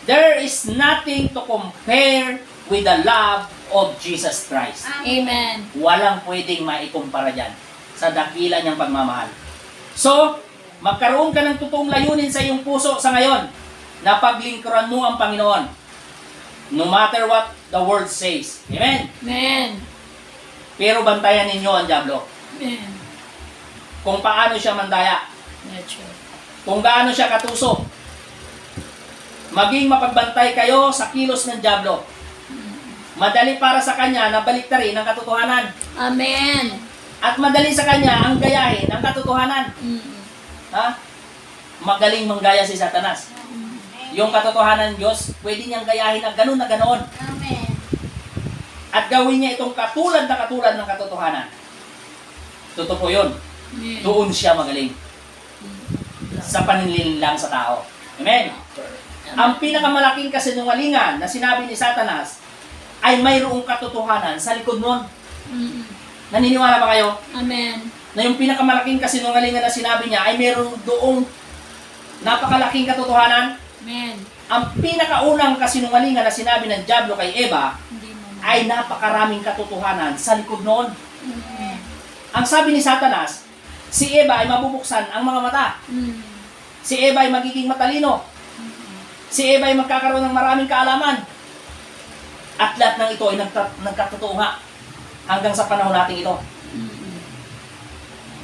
There is nothing to compare with the love of Jesus Christ. Amen. Walang pwedeng maikumpara dyan sa dakila niyang pagmamahal. So, magkaroon ka ng totoong layunin sa iyong puso sa ngayon na paglingkuran mo ang Panginoon. No matter what the word says. Amen? Amen. Pero bantayan ninyo ang dyablo. Amen. Kung paano siya mandaya. That's right. Kung gaano siya katusok. Maging mapagbantay kayo sa kilos ng dyablo. Madali para sa kanya na baliktarin ang katotohanan. Amen. At madali sa kanya ang gayahin ang katotohanan. Mm. Ha? Magaling manggaya si Satanas. Yung katotohanan ng Diyos, pwede niyang gayahin na ganun na ganoon. Amen. At gawin niya itong katulad ng katotohanan. Totoo po yun. Amen. Doon siya magaling. Sa panlilin lang sa tao. Amen? Ang pinakamalaking kasinungalingan na sinabi ni Satanas ay mayroong katotohanan sa likod nun. Mm. Naniniwala ba kayo? Amen. Na yung pinakamalaking kasinungalingan na sinabi niya ay mayroong doong napakalaking katotohanan? Amen. Ang pinakaunang kasinungalingan na sinabi ng Diablo kay Eva Hindi mo na. ay napakaraming katotohanan sa likod noon. Amen. Ang sabi ni Satanas, si Eva ay mabubuksan ang mga mata. Mm. Si Eva ay magiging matalino. Si Eva ay magkakaroon ng maraming kaalaman. At lahat ng ito ay nagkatotoo nga hanggang sa panahon nating ito. Mm.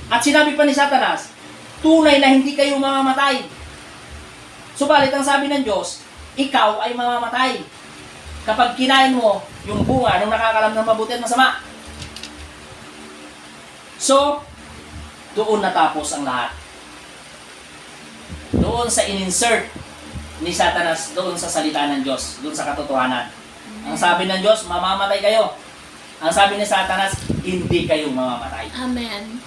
At sinabi pa ni Satanas, tunay na hindi kayo mamamatay. Subalit ang sabi ng Diyos, ikaw ay mamamatay kapag kinain mo yung bunga ng nakakalam ng mabuti at masama. So, doon natapos ang lahat. Doon sa in-insert ni Satanas, doon sa salita ng Diyos, doon sa katotohanan. Ang sabi ng Diyos, mamamatay kayo. Ang sabi ni Satanas, hindi kayo mamamatay. Amen.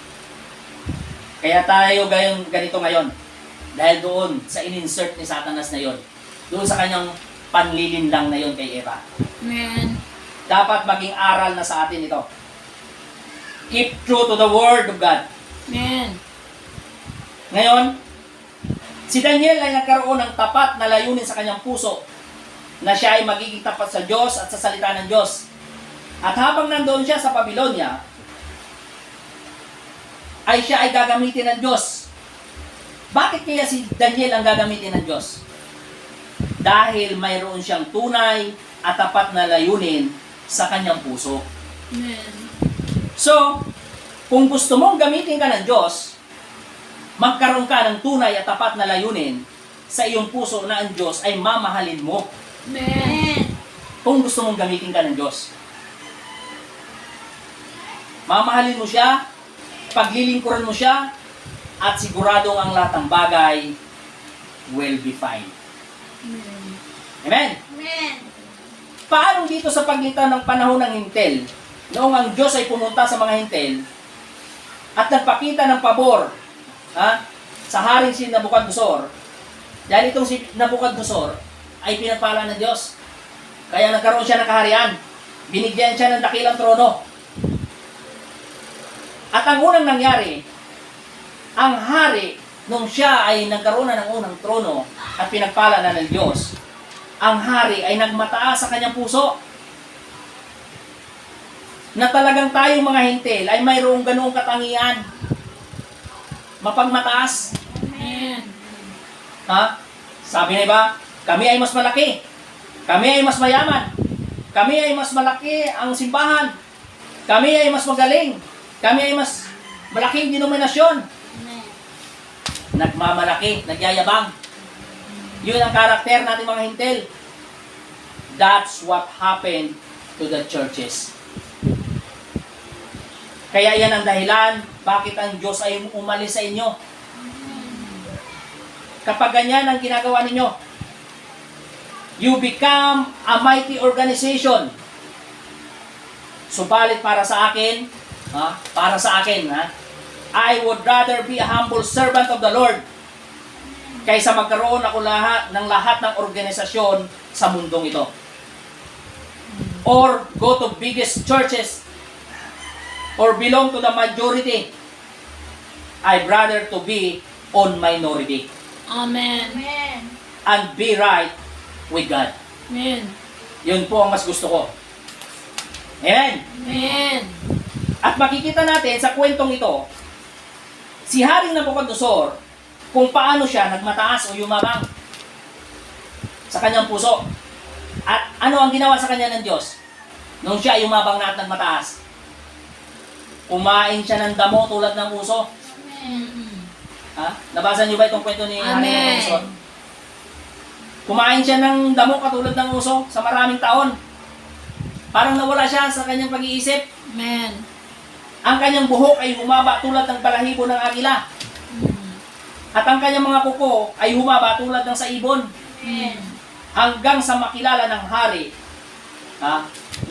Kaya tayo ganito ngayon. Dahil doon sa in-insert ni Satanas na yon, doon sa kanyang panlilinlang na yon kay Eva. Amen. Dapat maging aral na sa atin ito. Keep true to the Word of God. Amen. Ngayon, si Daniel ay nagkaroon ng tapat na layunin sa kanyang puso na siya ay magiging tapat sa Diyos at sa salita ng Diyos. At habang nandoon siya sa Babylonia, ay siya ay gagamitin ng Diyos. Bakit kaya si Daniel ang gagamitin ng Diyos? Dahil mayroon siyang tunay at tapat na layunin sa kanyang puso. Amen. So, kung gusto mong gamitin ka ng Diyos, magkaroon ka ng tunay at tapat na layunin sa iyong puso na ang Diyos ay mamahalin mo. Amen. Kung gusto mong gamitin ka ng Diyos. Mamahalin mo siya, paglilingkuran mo siya, at siguradong ang lahat ng bagay will be fine. Amen? Amen. Paano dito sa pagitan ng panahon ng hintel, noong ang Diyos ay pumunta sa mga hintel, at nagpakita ng pabor sa haring si Nabucodonosor, dahil itong si Nabucodonosor ay pinapala ng Diyos. Kaya nagkaroon siya ng kaharian. Binigyan siya ng dakilang trono. At ang unang nangyari, ang hari, nung siya ay nagkaroon na ng unang trono at pinagpala na ng Diyos, ang hari ay nagmataas sa kanyang puso. Na talagang tayong mga hintil ay mayroong ganoong katangian. Mapagmataas. Amen. Sabi na ba, kami ay mas malaki. Kami ay mas mayaman. Kami ay mas malaki ang simbahan. Kami ay mas magaling. Kami ay mas malaking denominasyon. Nagmamalaki, nagyayabang. Yun ang karakter natin mga hintil. That's what happened to the churches. Kaya yan ang dahilan bakit ang Diyos ay umalis sa inyo. Kapag ganyan ang ginagawa ninyo, you become a mighty organization. Subalit para sa akin, I would rather be a humble servant of the Lord kaysa magkaroon ako lahat ng organisasyon sa mundong ito. Or go to biggest churches or belong to the majority. I'd rather to be on minority Amen. Amen. and be right with God. Amen. Yun po ang mas gusto ko. Amen. Amen. At makikita natin sa kwentong ito, si Haring Nabucodonosor, kung paano siya nagmataas o yumabang sa kanyang puso. At ano ang ginawa sa kanya ng Diyos? Nung siya yumabang na at nagmataas, kumain siya ng damo tulad ng uso. Nabasa niyo ba itong kwento ni Haring Amen. Nabucodonosor? Kumain siya ng damo katulad ng uso sa maraming taon. Parang nawala siya sa kanyang pag-iisip. Amen. Ang kanyang buhok ay humaba tulad ng balahibo ng agila. At ang kanyang mga kuko ay humaba tulad ng sa ibon. Amen. Hanggang sa makilala ng hari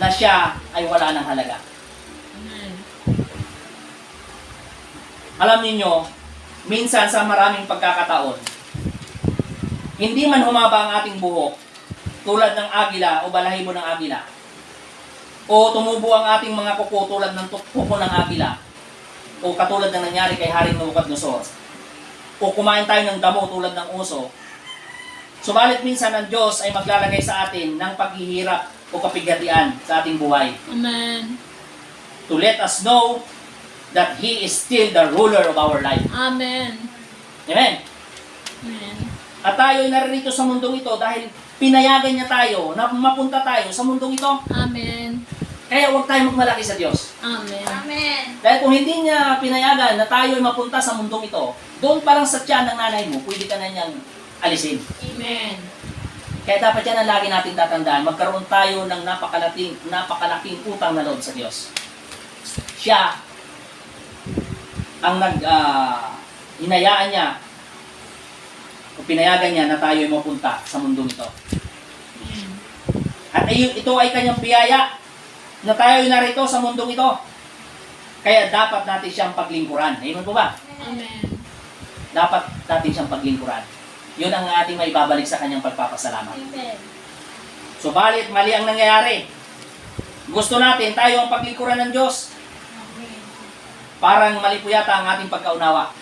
na siya ay wala ng halaga. Amen. Alam niyo, minsan sa maraming pagkakataon, hindi man humaba ang ating buhok tulad ng agila o balahibo ng agila, o tumubo ang ating mga kuko tulad ng kuko ng agila, o katulad ng nangyari kay Haring Nabucodonosor, o kumain tayo ng damo tulad ng uso, subalit minsan ang Diyos ay maglalagay sa atin ng paghihirap o kapighatian sa ating buhay Amen. to let us know that He is still the ruler of our life. Amen. Amen? Amen. At tayo ay naririto sa mundong ito dahil pinayagan niya tayo na mapunta tayo sa mundong ito. Amen. Kaya huwag tayo magmalaki sa Diyos. Amen. Amen. Dahil kung hindi niya pinayagan na tayo ay mapunta sa mundong ito, doon pa lang sa tiyan ng nanay mo, pwede ka na niyang alisin. Amen. Kaya dapat yan ang lagi natin tatandaan. Magkaroon tayo ng napakalaking utang na loob sa Diyos. Siya ang hinayaan niya o pinayagan niya na tayo ay mapunta sa mundong ito. Amen. At ito ay kanyang biyaya na tayo ay narito sa mundong ito. Kaya dapat natin siyang paglingkuran. Ayun po ba? Amen. Dapat natin siyang paglingkuran. Yun ang ating maibabalik sa kanyang pagpapasalamat. Amen. Subalit, mali ang nangyayari. Gusto natin tayo ang paglingkuran ng Diyos. Parang mali po yata ang ating pagkaunawa.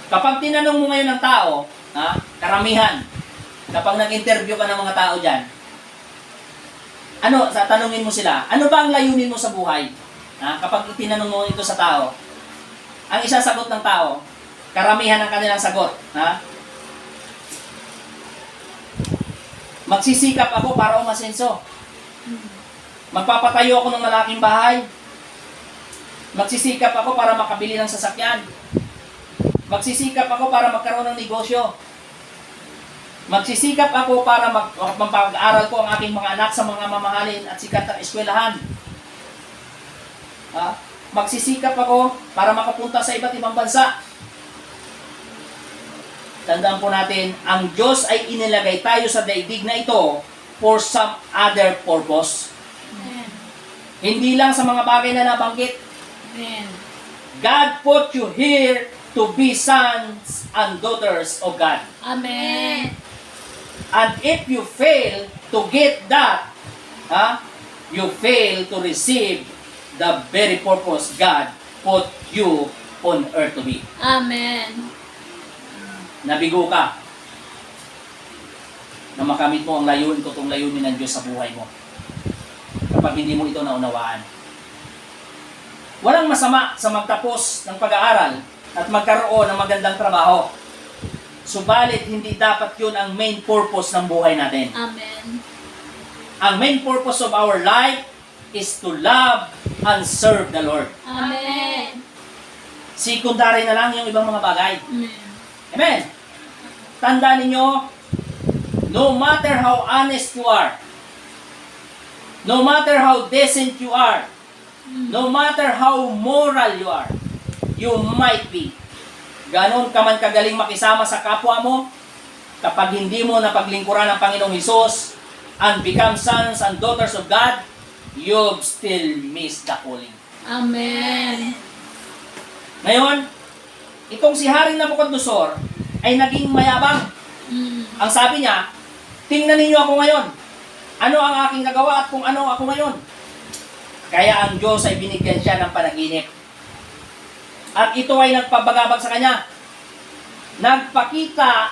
Kapag tinanong mo ngayon ng tao, karamihan, kapag nag-interview ka ng mga tao dyan, tanungin mo sila, ano ba ang layunin mo sa buhay? Kapag itinanong mo ito sa tao, ang isasagot ng tao, karamihan ng kanilang sagot, magsisikap ako para umasenso. Magpapatayo ako ng malaking bahay. Magsisikap ako para makabili ng sasakyan. Magsisikap ako para magkaroon ng negosyo. Magsisikap ako para mapag-aral ko ang aking mga anak sa mga mamahalin at sikat na eskwelahan. Magsisikap ako para makapunta sa iba't ibang bansa. Tandaan po natin, ang Diyos ay inilagay tayo sa daigdig na ito for some other purpose. Amen. Hindi lang sa mga bagay na nabanggit. Amen. God put you here to be sons and daughters of God. Amen. And if you fail to get that, you fail to receive the very purpose God put you on earth to be. Amen. Nabigo ka na makamit mo ang layunin ko, itong layunin ng Diyos sa buhay mo. Kapag hindi mo ito naunawaan. Walang masama sa magtapos ng pag-aaral at magkaroon ng magandang trabaho. Subalit, hindi dapat yun ang main purpose ng buhay natin. Amen. Ang main purpose of our life is to love and serve the Lord. Amen. Secondary na lang yung ibang mga bagay. Amen. Amen. Tandaan ninyo, no matter how honest you are, no matter how decent you are, no matter how moral you are, you might be. Ganon ka man kagaling makisama sa kapwa mo, kapag hindi mo napaglingkuran ng Panginoong Hesus and become sons and daughters of God, you've still missed the calling. Amen. Ngayon, itong si Haring Nabucodonosor ay naging mayabang. Ang sabi niya, tingnan ninyo ako ngayon. Ano ang aking nagawa at kung ano ako ngayon. Kaya ang Diyos ay binigyan siya ng panaginip. At ito ay nagpabagabag sa kanya. Nakakita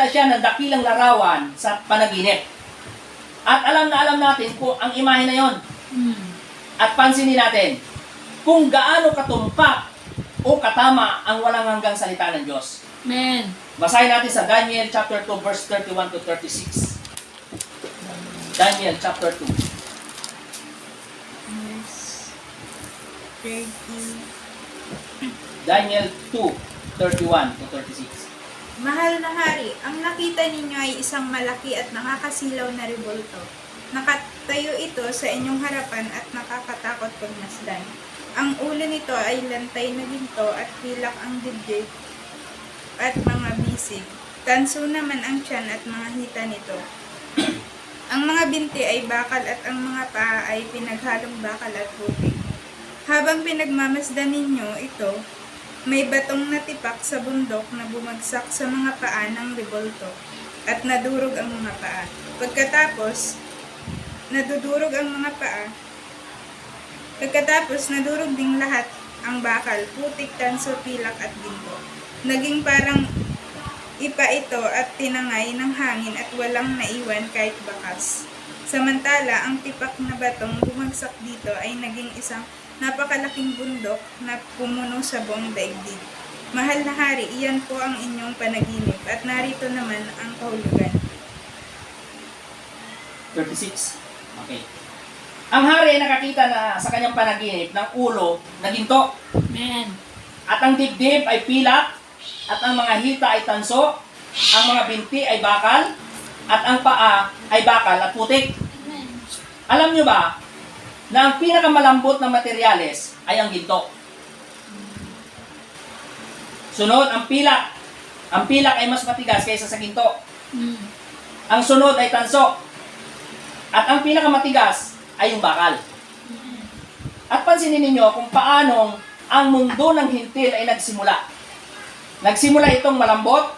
siya ng dakilang larawan sa panaginip. At alam natin kung ang imahe na yon. At pansinin natin kung gaano katumpak o katama ang walang hanggang salita ng Diyos. Amen. Basahin natin sa Daniel chapter 2 verse 31 to 36. Daniel chapter 2. Verse 30. Daniel 2:31 to 36. Mahal na hari, ang nakita ninyo ay isang malaki at nakakasilaw na rebulto. Nakatayo ito sa inyong harapan at nakakatakot pagmasdan. Ang ulo nito ay lantay na ginto at pilak ang dibdib at mga bisig. Tanso naman ang tiyan at mga hita nito. Ang mga binti ay bakal at ang mga paa ay pinaghalong bakal at putik. Habang pinagmamasdan ninyo ito, may batong natipak sa bundok na bumagsak sa mga paa ng rebulto at nadurog ang mga paa. Pagkatapos, nadurog ding lahat ang bakal, putik, tanso, pilak at ginto. Naging parang ipa ito at tinangay ng hangin at walang naiwan kahit bakas. Samantala, ang tipak na batong bumagsak dito ay naging isang napakalaking bundok na pumuno sa buong daigdig. Mahal na hari, iyan po ang inyong panaginip at narito naman ang kahulugan. 36. Okay. Ang hari ay nakakita na sa kanyang panaginip ng ulo na ginto. Amen. At ang dibdib ay pilak, at ang mga hita ay tanso, ang mga binti ay bakal, at ang paa ay bakal at putik. Amen. Alam nyo ba na ang pinakamalambot na materyales ay ang ginto? Sunod, ang pilak. Ang pilak ay mas matigas kaysa sa ginto. Ang sunod ay tanso. At ang pinakamatigas ay yung bakal. At pansinin ninyo kung paanong ang mundo ng hintil ay nagsimula. Nagsimula itong malambot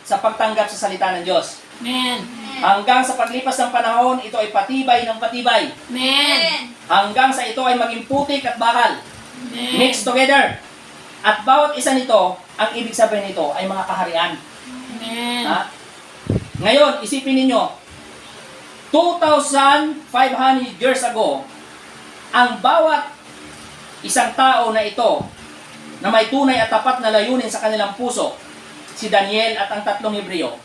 sa pagtanggap sa salita ng Diyos. Amen. Hanggang sa paglipas ng panahon, ito ay patibay ng patibay. Amen. Hanggang sa ito ay maging putik at bakal. Amen. Mixed together. At bawat isa nito, ang ibig sabihin nito ay mga kaharian. Amen. Ha? Ngayon, isipin ninyo, 2,500 years ago, ang bawat isang tao na ito na may tunay at tapat na layunin sa kanilang puso, si Daniel at ang tatlong Hebreo,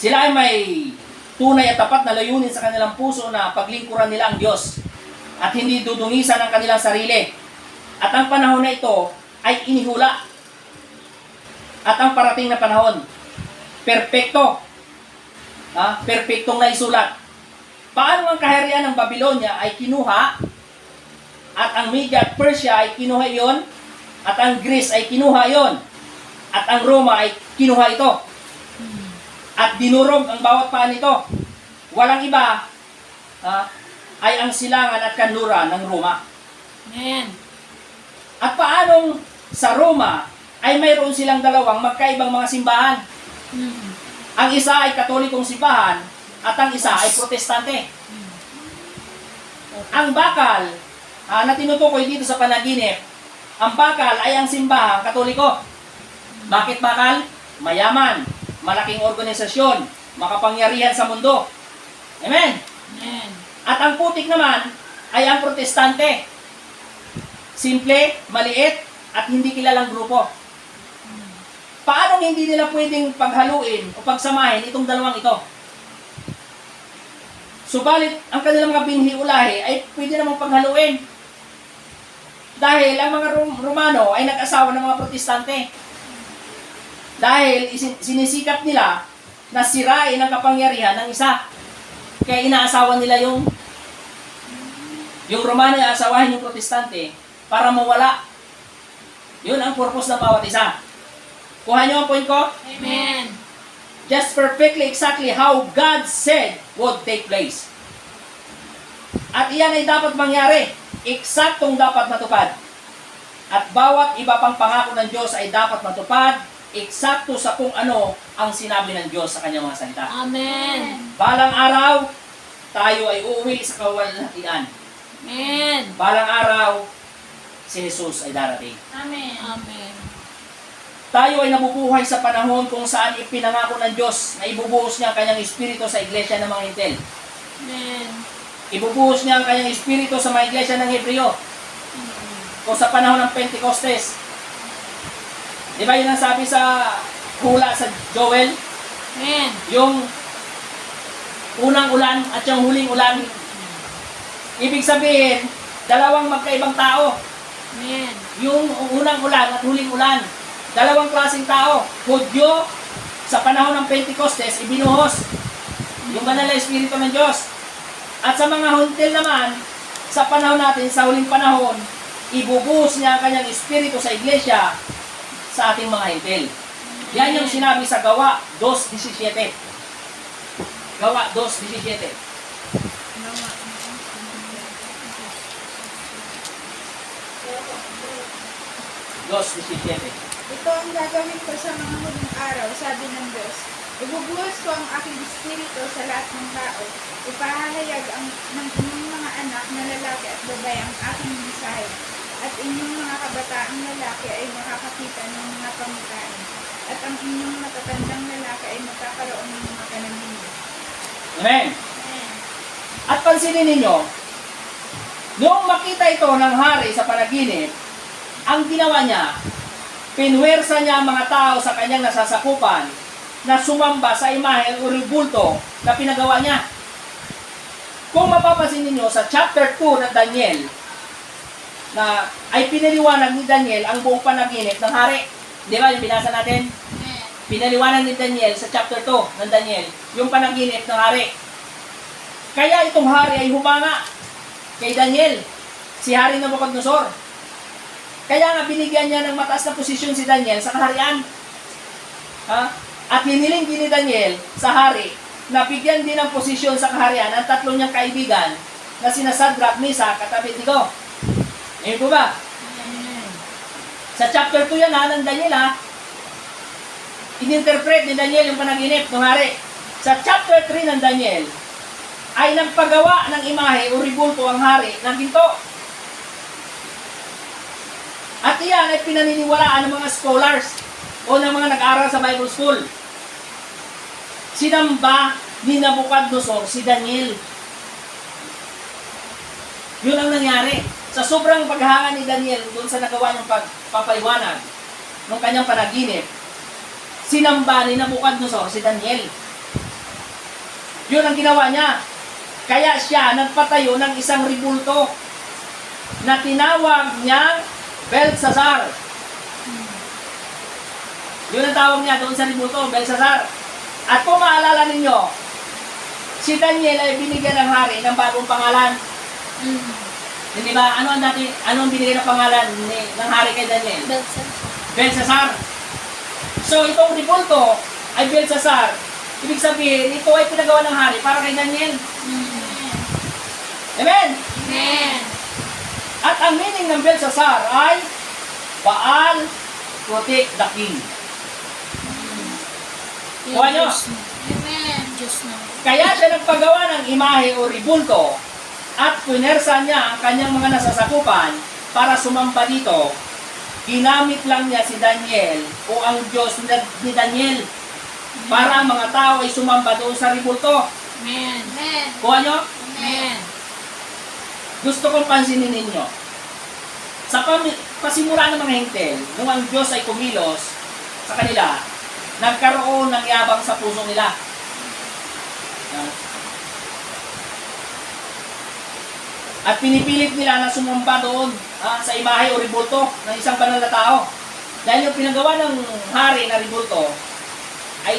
sila ay may tunay at tapat na layunin sa kanilang puso na paglingkuran nila ang Diyos at hindi dudungisan ang kanilang sarili. At ang panahon na ito ay inihula. At ang parating na panahon, perpekto. Perpektong naisulat. Paano ang kaharian ng Babylonia ay kinuha at ang Media at Persia ay kinuha iyon at ang Greece ay kinuha iyon at ang Roma ay kinuha ito at dinurog ang bawat paan nito. Walang iba ay ang silangan at kanluran ng Roma. Amen. At paanong sa Roma ay mayroon silang dalawang magkaibang mga simbahan. Ang isa ay Katolikong simbahan at ang isa ay Protestante. Ang bakal na tinutukoy dito sa panaginip, ang bakal ay ang simbahang Katoliko. Bakit bakal? Mayaman, malaking organisasyon, makapangyarihan sa mundo. Amen? Amen. At ang putik naman ay ang Protestante. Simple, maliit, at hindi kilalang grupo. Paano hindi nila pwedeng paghaluin o pagsamahin itong dalawang ito? Subalit, ang kanilang mga binhi-ulahi ay pwede namang paghaluin. Dahil ang mga Romano ay nag-asawa ng mga Protestante. Dahil sinisikap nila na sirain ang kapangyarihan ng isa. Kaya inaasawa nila yung Romano ay aasawahin yung Protestante para mawala. Yun ang purpose ng bawat isa. Kuha niyo ang point ko? Amen. Just perfectly exactly how God said would take place. At iyan ay dapat mangyari. Eksaktong dapat matupad. At bawat iba pang pangako ng Diyos ay dapat matupad eksakto sa kung ano ang sinabi ng Diyos sa kanyang mga salita. Amen. Balang araw, tayo ay uuwi sa kawalan. Amen. Balang araw, si Jesus ay darating. Amen. Amen. Tayo ay nabubuhay sa panahon kung saan ipinangako ng Diyos na ibubuhos niya ang kanyang espiritu sa iglesia ng mga Hintil. Amen. Ibubuhos niya ang kanyang espiritu sa mga iglesia ng Hebreo. Kung sa panahon ng Pentecostes. Di ba yun ang sabi sa hula sa Joel? Amen. Yung unang ulan at yung huling ulan. Ibig sabihin, dalawang magkaibang tao. Amen. Yung unang ulan at huling ulan. Dalawang klaseng tao. Hudyo, sa panahon ng Pentecostes, ibinuhos yung banal na espiritu ng Diyos. At sa mga Hintil naman, sa panahon natin, sa huling panahon, ibubuhos niya ang kanyang espiritu sa iglesia sa ating mga Hintil. Yan yung sinabi sa Gawa 2:17. Gawa 2:17. 2:17. Ito ang gagawin ko sa mga huling araw, sabi ng Diyos. Ibubuhos ko ang aking espiritu sa lahat ng tao. Ipahahayag ng inyong mga anak na lalaki at babae ang aking mensahe. At inyong mga kabataang lalaki ay makakakita ng mga pamitain. At ang inyong matatandang lalaki ay magkakaroon ng mga panaginip. Amen. At pansinin ninyo, noong makita ito ng hari sa panaginip, ang ginawa niya, pinwersa niya ang mga tao sa kanyang nasasakupan na sumamba sa imahe o bulto na pinagawa niya. Kung mapapansin ninyo sa chapter 2 ng Daniel, na ay pinaliwanag ni Daniel ang buong panaginip ng hari. Di ba yung binasa natin? Pinaliwanag ni Daniel sa chapter 2 ng Daniel yung panaginip ng hari. Kaya itong hari ay humanga kay Daniel, si Hari Nabucodonosor. Kaya nga binigyan niya ng mataas na posisyon si Daniel sa kaharian. At hiniling din ni Daniel sa hari na bigyan din ng posisyon sa kaharian ang tatlo niyang kaibigan na sina Sadrach, Meshach at Abednego. Ngayon po ba? Sa chapter 2 yan ng Daniel ininterpret ni Daniel yung panaginip ng hari. Sa chapter 3 ng Daniel ay nagpagawa ng imahe o ribulto ang hari ng ginto. At iyan ay pinaniniwalaan ng mga scholars o ng mga nag-aaral sa Bible School. Sinamba ni Nabucodonosor si Daniel. Yun ang nangyari. Sa sobrang paghanga ni Daniel doon sa nagawa niyang pagpapaliwanag ng kanyang panaginip, sinamba ni Nabucodonosor si Daniel. Yun ang ginawa niya. Kaya siya nagpatayo ng isang ribulto na tinawag niyang Belshazzar. Yun ang tawag niya doon sa ribulto, Belshazzar. At kung maalala ninyo, si Daniel ay binigyan ng hari ng bagong pangalan. Hindi ba? Ano ang binigay ng pangalan ng hari kay Daniel? Belshazzar. So itong ribulto ay Belshazzar. Ibig sabihin, ito ay pinagawa ng hari para kay Daniel. Amen? Amen. At ang meaning ng Belshazzar ay Baal protect the king. Kuha nyo. Amen. Diyos na. Kaya siya nagpagawa ng imahe o ribulto at punersa niya ang kanyang mga nasasakupan para sumamba dito. Ginamit lang niya si Daniel o ang Diyos ni Daniel para ang mga tao ay sumamba doon sa ribulto. Amen. Amen. Kuha nyo? Amen. Gusto kong pansinin ninyo. Sa pasimula ng mga hintel, nung ang Diyos ay kumilos sa kanila, nagkaroon ng yabang sa puso nila. At pinipilit nila na sumamba doon sa imahe o ribulto ng isang banal na tao. Dahil yung pinagawa ng hari na ribulto ay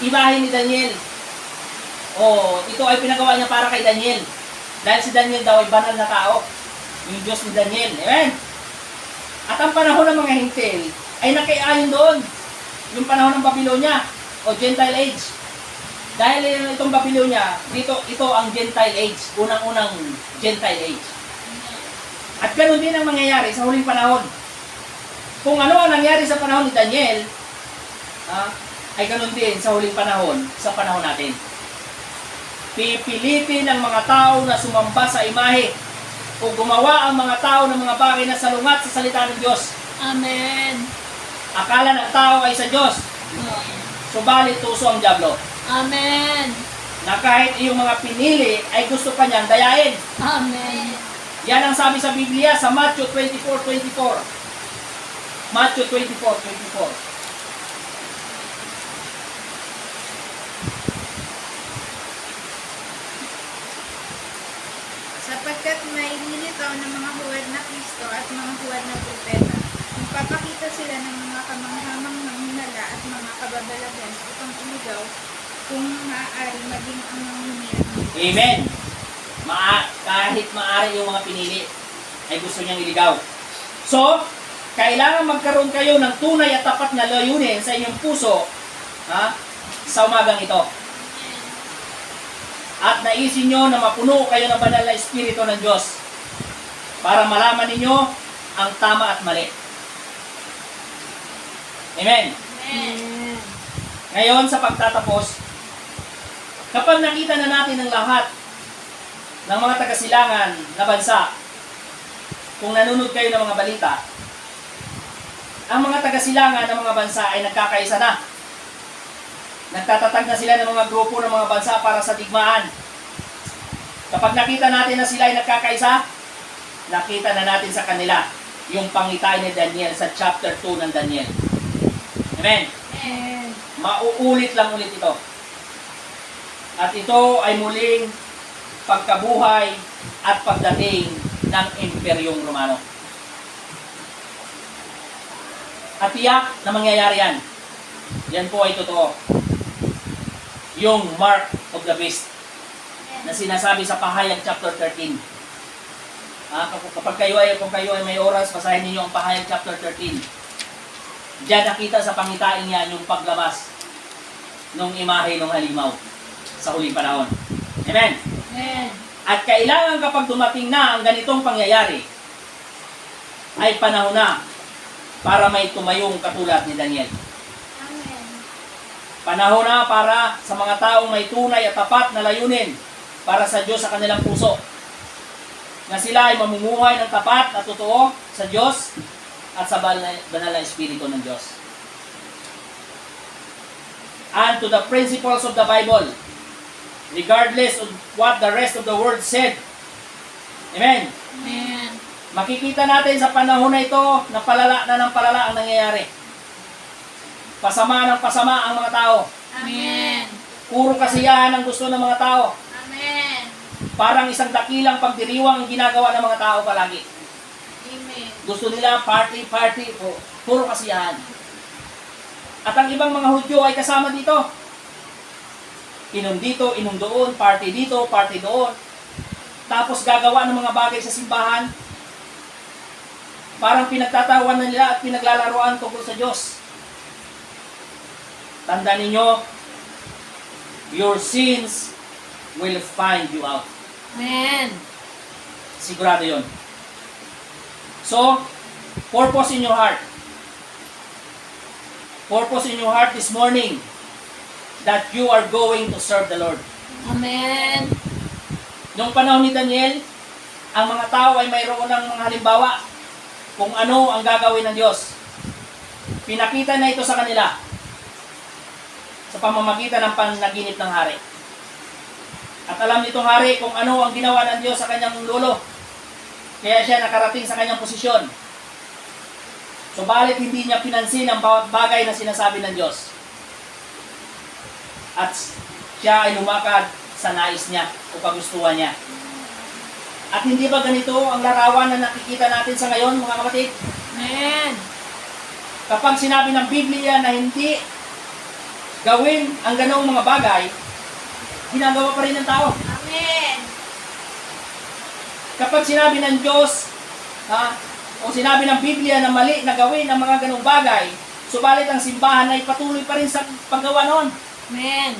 imahe ni Daniel. O ito ay pinagawa niya para kay Daniel. Dahil si Daniel daw ay banal na tao. Yung Diyos ni Daniel. Amen? At ang panahon ng mga hintil ay nakaiayon doon. Yung panahon ng Babylonia o Gentile Age. Dahil itong Babylonia, ito ang Gentile Age. Unang-unang Gentile Age. At ganoon din ang mangyayari sa huling panahon. Kung ano ang nangyari sa panahon ni Daniel, ay ganoon din sa huling panahon, sa panahon natin. Pipilitin ng mga tao na sumamba sa imahe o gumawa ang mga tao ng mga bagay na salungat sa salita ng Diyos. Amen. Akala ng tao ay sa Diyos, subalit tuso ang dyablo. Amen. Na kahit iyong mga pinili ay gusto pa niyang dayain. Amen. Yan ang sabi sa Biblia sa Matthew 24:24. Matthew 24:24. Sapagkat may lilitaw ng mga huwad na Kristo at mga huwad na propeta. Magpapakita sila ng mga kamanghamang manghinala at mga kababalagan upang iligaw kung maaari maging ang manghihirap. Amen. Kahit maaari yung mga pinili ay gusto niyang iligaw. So, kailangan magkaroon kayo ng tunay at tapat na layunin sa inyong puso sa umagang ito. At naisin nyo na mapuno kayo ng banal na Espiritu ng Diyos para malaman ninyo ang tama at mali. Amen. Amen. Ngayon sa pagtatapos, kapag nakita na natin ang lahat ng mga taga-silangan na bansa, kung nanonood kayo ng mga balita, ang mga taga-silangan ng mga bansa ay nagkakaisa na. Nagtatatag na sila ng mga grupo ng mga bansa para sa digmaan. Kapag nakita natin na sila ay nagkakaisa, nakita na natin sa kanila yung pangitain ni Daniel sa chapter 2 ng Daniel. Amen. Amen. Mauulit lang ulit ito. At ito ay muling pagkabuhay at pagdating ng Imperyong Romano. At tiyak na mangyayari yan. Yan po ay totoo. Yung mark of the beast na sinasabi sa Pahayag chapter 13. Kung kayo ay may oras, basahin niyo ang Pahayag chapter 13. Diyan nakita sa pangitain niya yung paglabas ng imahe ng halimaw sa huling panahon. Amen? Amen. At kailangan kapag dumating na ang ganitong pangyayari, ay panahon na para may tumayong katulad ni Daniel. Amen. Panahon na para sa mga taong may tunay at tapat na layunin para sa Diyos sa kanilang puso. Na sila ay mamumuhay ng tapat at totoo sa Diyos at sa banal na Espiritu ng Diyos. and to the principles of the Bible, regardless of what the rest of the world said. Amen. Amen. Makikita natin sa panahon na ito na palala na ng palala ang nangyayari. Pasama ng pasama ang mga tao. Amen. Puro kasiyahan ang gusto ng mga tao. Amen. Parang isang dakilang pagdiriwang ang ginagawa ng mga tao palagi. Amen. Gusto nila party, puro kasiyahan. At ang ibang mga Hudyo ay kasama dito. Inom dito, inom doon, party dito, party doon. Tapos gagawa ng mga bagay sa simbahan. Parang pinagtatawanan nila at pinaglalaroan tungkol sa Diyos. Tandaan ninyo, your sins will find you out. Amen. Sigurado yon. So, purpose in your heart. Purpose in your heart this morning that you are going to serve the Lord. Amen. Noong panahon ni Daniel, ang mga tao ay mayroon ng mga halimbawa kung ano ang gagawin ng Diyos. Pinakita na ito sa kanila sa pamamagitan ng panaginip ng hari. At alam nitong hari kung ano ang ginawa ng Diyos sa kanyang lolo. Kaya siya nakarating sa kanyang posisyon. Subalit hindi niya pinansin ang bawat bagay na sinasabi ng Diyos. At siya ay lumakad sa nais niya o kagustuhan niya. At hindi ba ganito ang larawan na nakikita natin sa ngayon, mga kapatid? Amen. Kapag sinabi ng Biblia na hindi gawin ang ganoong mga bagay, ginagawa pa rin ng tao. Amen. Kapag sinabi ng Diyos, o sinabi ng Biblia na mali na gawin ang mga ganong bagay, subalit ang simbahan ay patuloy pa rin sa paggawa noon. Amen.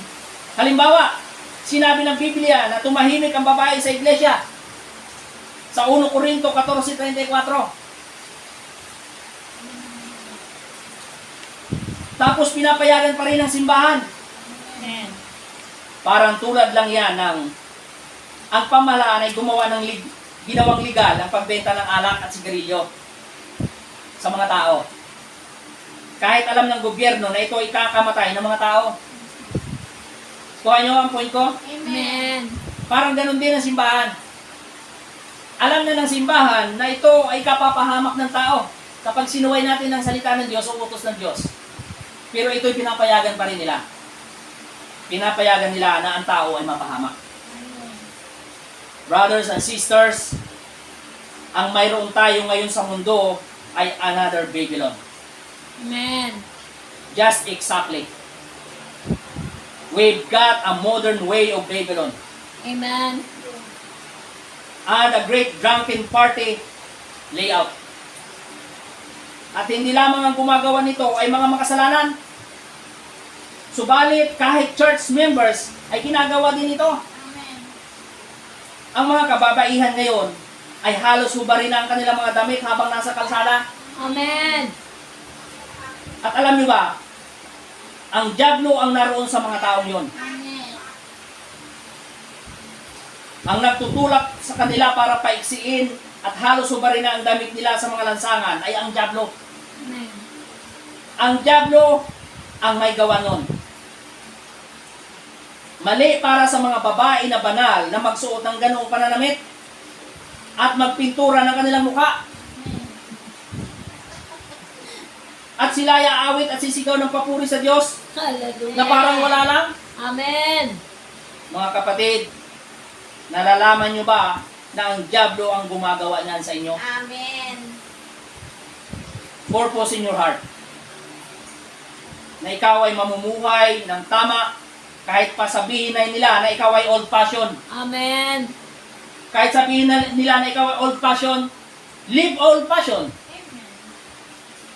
Halimbawa, sinabi ng Biblia na tumahimik ang babae sa iglesia. Sa 1 Corinto 14:34. Tapos pinapayagan pa rin ng simbahan. Amen. Parang tulad lang yan ng ang pamahalaan ay gumawa ng ginawang legal ang pagbenta ng alak at sigarilyo sa mga tao. Kahit alam ng gobyerno na ito ay kakamatay ng mga tao. Kuha nyo ang point ko? Amen. Parang ganun din ang simbahan. Alam na ng simbahan na ito ay kapapahamak ng tao kapag sinuway natin ang salita ng Diyos o utos ng Diyos. Pero ito'y pinapayagan pa rin nila. Pinapayagan nila na ang tao ay mapahamak. Brothers and sisters, ang mayroon tayo ngayon sa mundo ay another Babylon. Amen. Just exactly. We've got a modern way of Babylon. Amen. And a great drunken party layout. At hindi lamang ang gumagawa nito ay mga makasalanan. Subalit kahit church members ay ginagawa din ito. Amen. Ang mga kababaihan ngayon ay halos hubarin na ang kanilang mga damit habang nasa kalsada. Amen. At alam niyo ba, ang dyablo ang naroon sa mga taong yon. Amen. Ang nagtutulak sa kanila para paiksiin at halos hubarin na ang damit nila sa mga lansangan ay ang dyablo. Amen. Ang dyablo ang may gawa nun. Mali para sa mga babae na banal na magsuot ng ganoong pananamit at magpintura ng kanilang mukha. At sila ay aawit at sisigaw ng papuri sa Diyos Hallelujah. na parang wala lang. Amen. Mga kapatid, nalalaman nyo ba na ang dyablo ang gumagawa niyan sa inyo? Amen. Purpose in your heart. Na ikaw ay mamumuhay ng tama kahit pa sabihin na nila na ikaw ay old-fashioned. Amen. Kahit sabihin na nila na ikaw ay old-fashioned, live old-fashioned.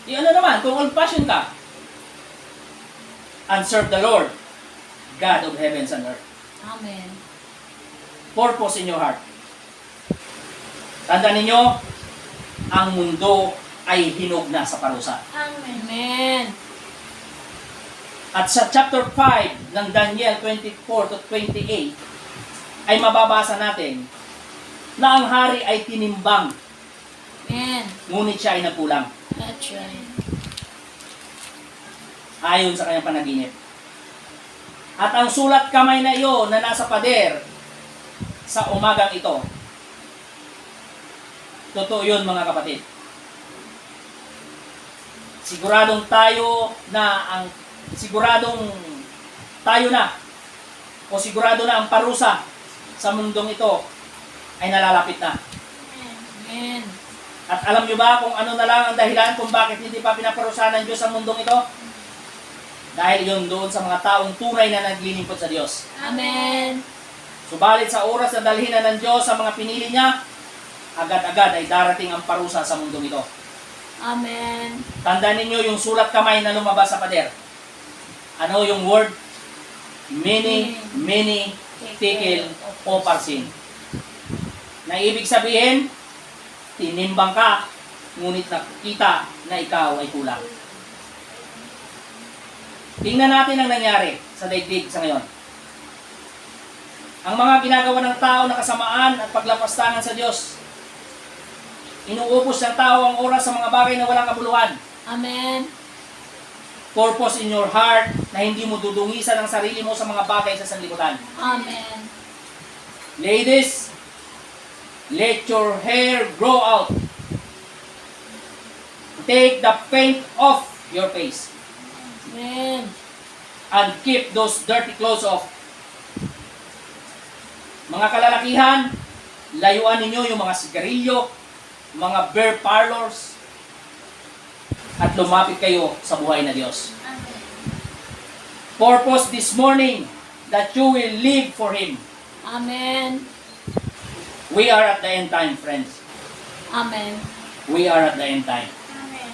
Ano naman, kung old-fashioned ka, and serve the Lord, God of heavens and earth. Amen. Purpose in your heart. Tandaan ninyo, ang mundo ay hinog na sa parusa. Amen. Amen. At sa chapter 5 ng Daniel 24 to 28, ay mababasa natin na ang hari ay tinimbang, Amen. ngunit siya ay nagkulang. That's right. Ayon sa kanyang panaginip. At ang sulat kamay na iyon na nasa pader sa umagang ito. Totoo yun mga kapatid. Siguradong tayo na o sigurado na ang parusa sa mundong ito ay nalalapit na. Amen. At alam nyo ba kung ano na lang ang dahilan kung bakit hindi pa pinaparusahan ng Diyos ang mundong ito? Dahil yun doon sa mga taong tunay na naglilingkod sa Diyos. Amen. Subalit sa oras na dalhin na ng Diyos sa mga pinili niya, agad-agad ay darating ang parusa sa mundong ito. Amen. Tandaan ninyo yung sulat kamay na lumabas sa pader. Ano yung word? Many, tekel o parsin. Na ibig sabihin, tinimbang ka, ngunit nakita na ikaw ay kulang. Tingnan natin ang nangyari sa daigdig sa ngayon. Ang mga ginagawa ng tao na kasamaan at paglapastangan sa Diyos. Inuupos ng tao ang oras sa mga bagay na walang kabuluhan. Amen. Purpose in your heart na hindi mo dudungisan ang sarili mo sa mga bagay sa sanlibutan. Amen. Ladies, let your hair grow out. Take the paint off your face. Amen. And keep those dirty clothes off. Mga kalalakihan, layuan ninyo yung mga sigarilyo, mga beer parlors, at lumapit kayo sa buhay na Diyos. Purpose this morning that you will live for Him. Amen. We are at the end time, friends. Amen. We are at the end time. Amen.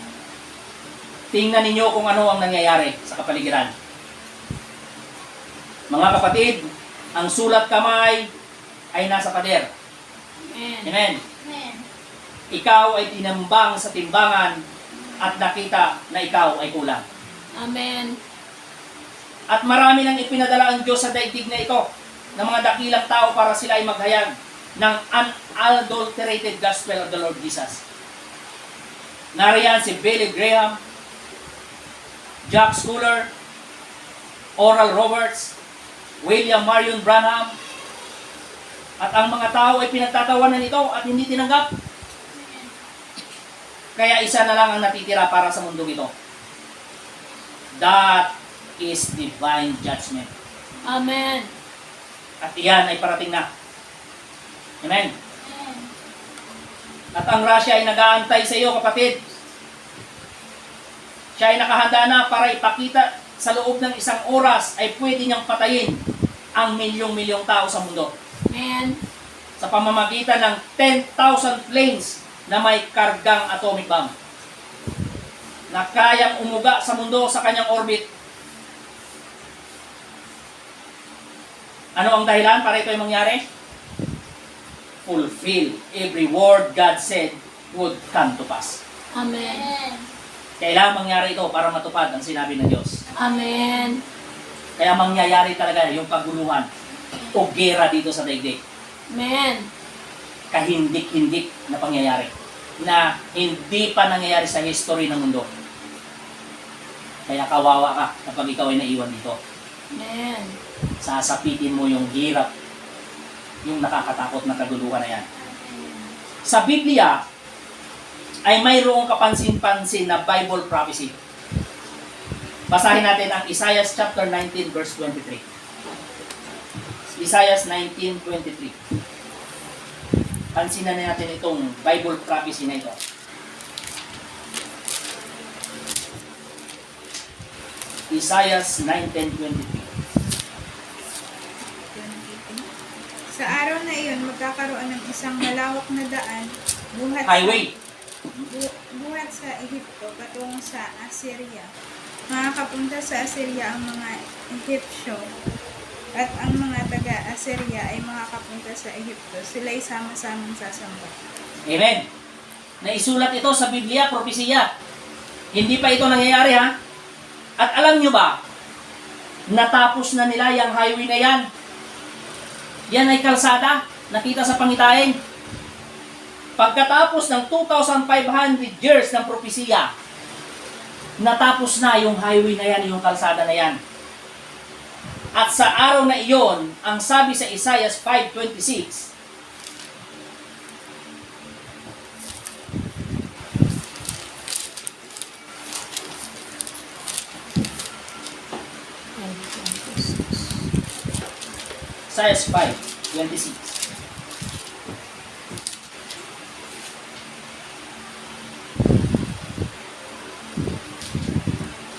Tingnan ninyo kung ano ang nangyayari sa kapaligiran. Mga kapatid, ang sulat kamay ay nasa pader. Amen. Amen. Amen. Ikaw ay tinambang sa timbangan at nakita na ikaw ay kulang. Amen. At marami nang ipinadala ang Diyos sa daigdig na ito ng mga dakilang tao para sila ay maghayag ng unadulterated gospel of the Lord Jesus. Nariyan si Billy Graham, Jack Schuller, Oral Roberts, William Marion Branham, at ang mga tao ay pinagtatawanan ito at hindi tinanggap. Kaya isa na lang ang natitira para sa mundong ito. That is divine judgment. Amen. At iyan ay parating na. Amen. At ang Russia ay nag-aantay sa iyo, kapatid. Siya ay nakahanda na para ipakita sa loob ng isang oras ay pwede niyang patayin ang milyong-milyong tao sa mundo. Amen. Sa pamamagitan ng 10,000 planes na may kargang atomic bomb na kayang umuga sa mundo sa kanyang orbit. Ano ang dahilan para ito ay mangyari? Fulfill every word God said would come to pass. Amen. Kailangan mangyari ito para matupad ang sinabi ng Diyos. Amen. Kaya mangyayari talaga yung kaguluhan o gera dito sa daigdig. Amen. Kahindik-hindik na pangyayari na hindi pa nangyayari sa history ng mundo. Kaya kawawa ka kapag ikaw ay naiwan dito. Amen. Sasapitin mo yung hirap, yung nakakatakot na kaguluhan na yan. Sa Biblia, ay mayroong kapansin-pansin na Bible prophecy. Basahin natin ang Isaiah chapter 19 verse 23. Isaiah 19:23. Pansinan natin itong Bible prophecy na ito. Isaiah 19:23. Sa araw na iyon, magkakaroon ng isang malawak na daan Highway. buhat sa Ehipto patungo sa Assyria. Makakapunta sa Assyria ang mga Ehipsyo at ang mga taga-Assyria ay makakapunta sa Ehipto. Sila'y sama-samang sasamba. Amen. Naisulat ito sa Biblia, propesiya. Hindi pa ito nangyayari, ha? At alam nyo ba, natapos na nila yung highway na yan. Yan ay kalsada, nakita sa pangitain. Pagkatapos ng 2,500 years ng propesiya, natapos na yung highway na yan, yung kalsada na yan. At sa araw na iyon, ang sabi sa Isaiah 5:26, Isaiah 5:26.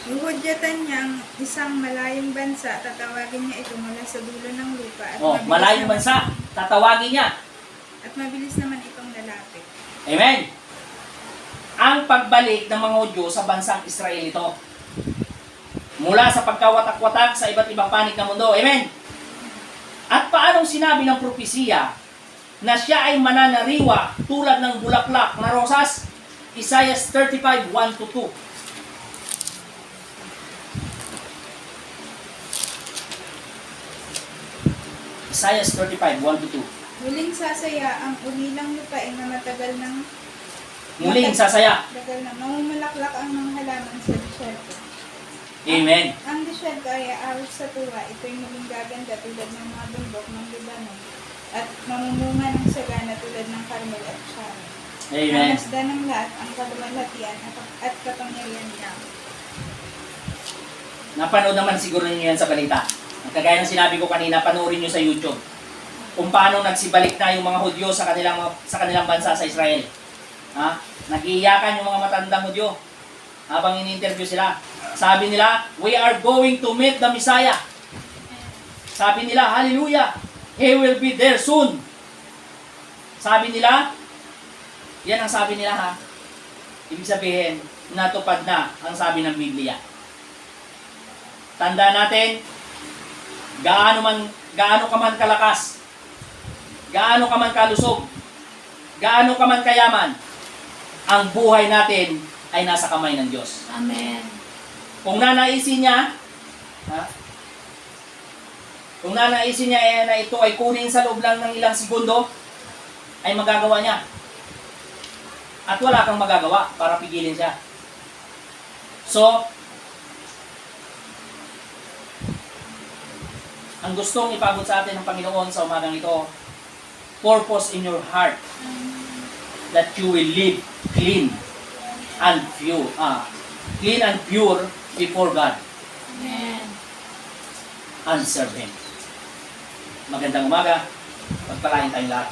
Huhudyatan niya ang isang malayong bansa, tatawagin niya ito mula sa dulo ng lupa. At Oh, mabilis malayong naman- bansa, tatawagin niya. At mabilis naman itong lalapit. Amen. Ang pagbalik ng mga Hudyo sa bansang Israel ito. Mula sa pagkawatak-watak sa iba't ibang panig ng mundo. Amen. At paanong sinabi ng propesiya na siya ay mananariwa tulad ng bulaklak na rosas? Isaiah 35:1-2. Isaiah 35:1-2. Muling sasaya ang ulilang lupain na matagal ng Muling sasaya. tagal na mamumulaklak ang mga halaman sa disyerto. Amen. Ang disyerto ay aaros sa tuwa. Ito'y muling gaganda tulad ng mga bundok ng Libanon at mamumunga ng sagana tulad ng Carmel at Sharon. Amen. Nanasda ng lahat ang kaluwalhatian at kapangyarihan niya. Napanood naman siguro niyo yan sa balita. Ang kagaya ng sinabi ko kanina, panoorin niyo sa YouTube. Kung paano nagsibalik na yung mga Hudyo sa kanilang bansa sa Israel. Ha? Nag-iiyakan yung mga matandang Hudyo habang ini-interview sila. Sabi nila, we are going to meet the Messiah. Sabi nila, hallelujah, He will be there soon. Sabi nila, yan ang sabi nila ha. Ibig sabihin, natupad na ang sabi ng Biblia. Tandaan natin, gaano ka man kalakas, gaano ka man kalusog, gaano ka man kayaman, ang buhay natin ay nasa kamay ng Diyos. Amen. Kung nanaisin niya, ha? Kung nanaisin niya na ito ay kunin sa loob lang ng ilang segundo, ay magagawa niya. At wala kang magagawa para pigilin siya. So, ang gustong ipabot sa atin ng Panginoon sa umagang ito, purpose in your heart that you will live clean and pure before God Amen. and serve Him. Magandang umaga. Pagpalain tayong lahat.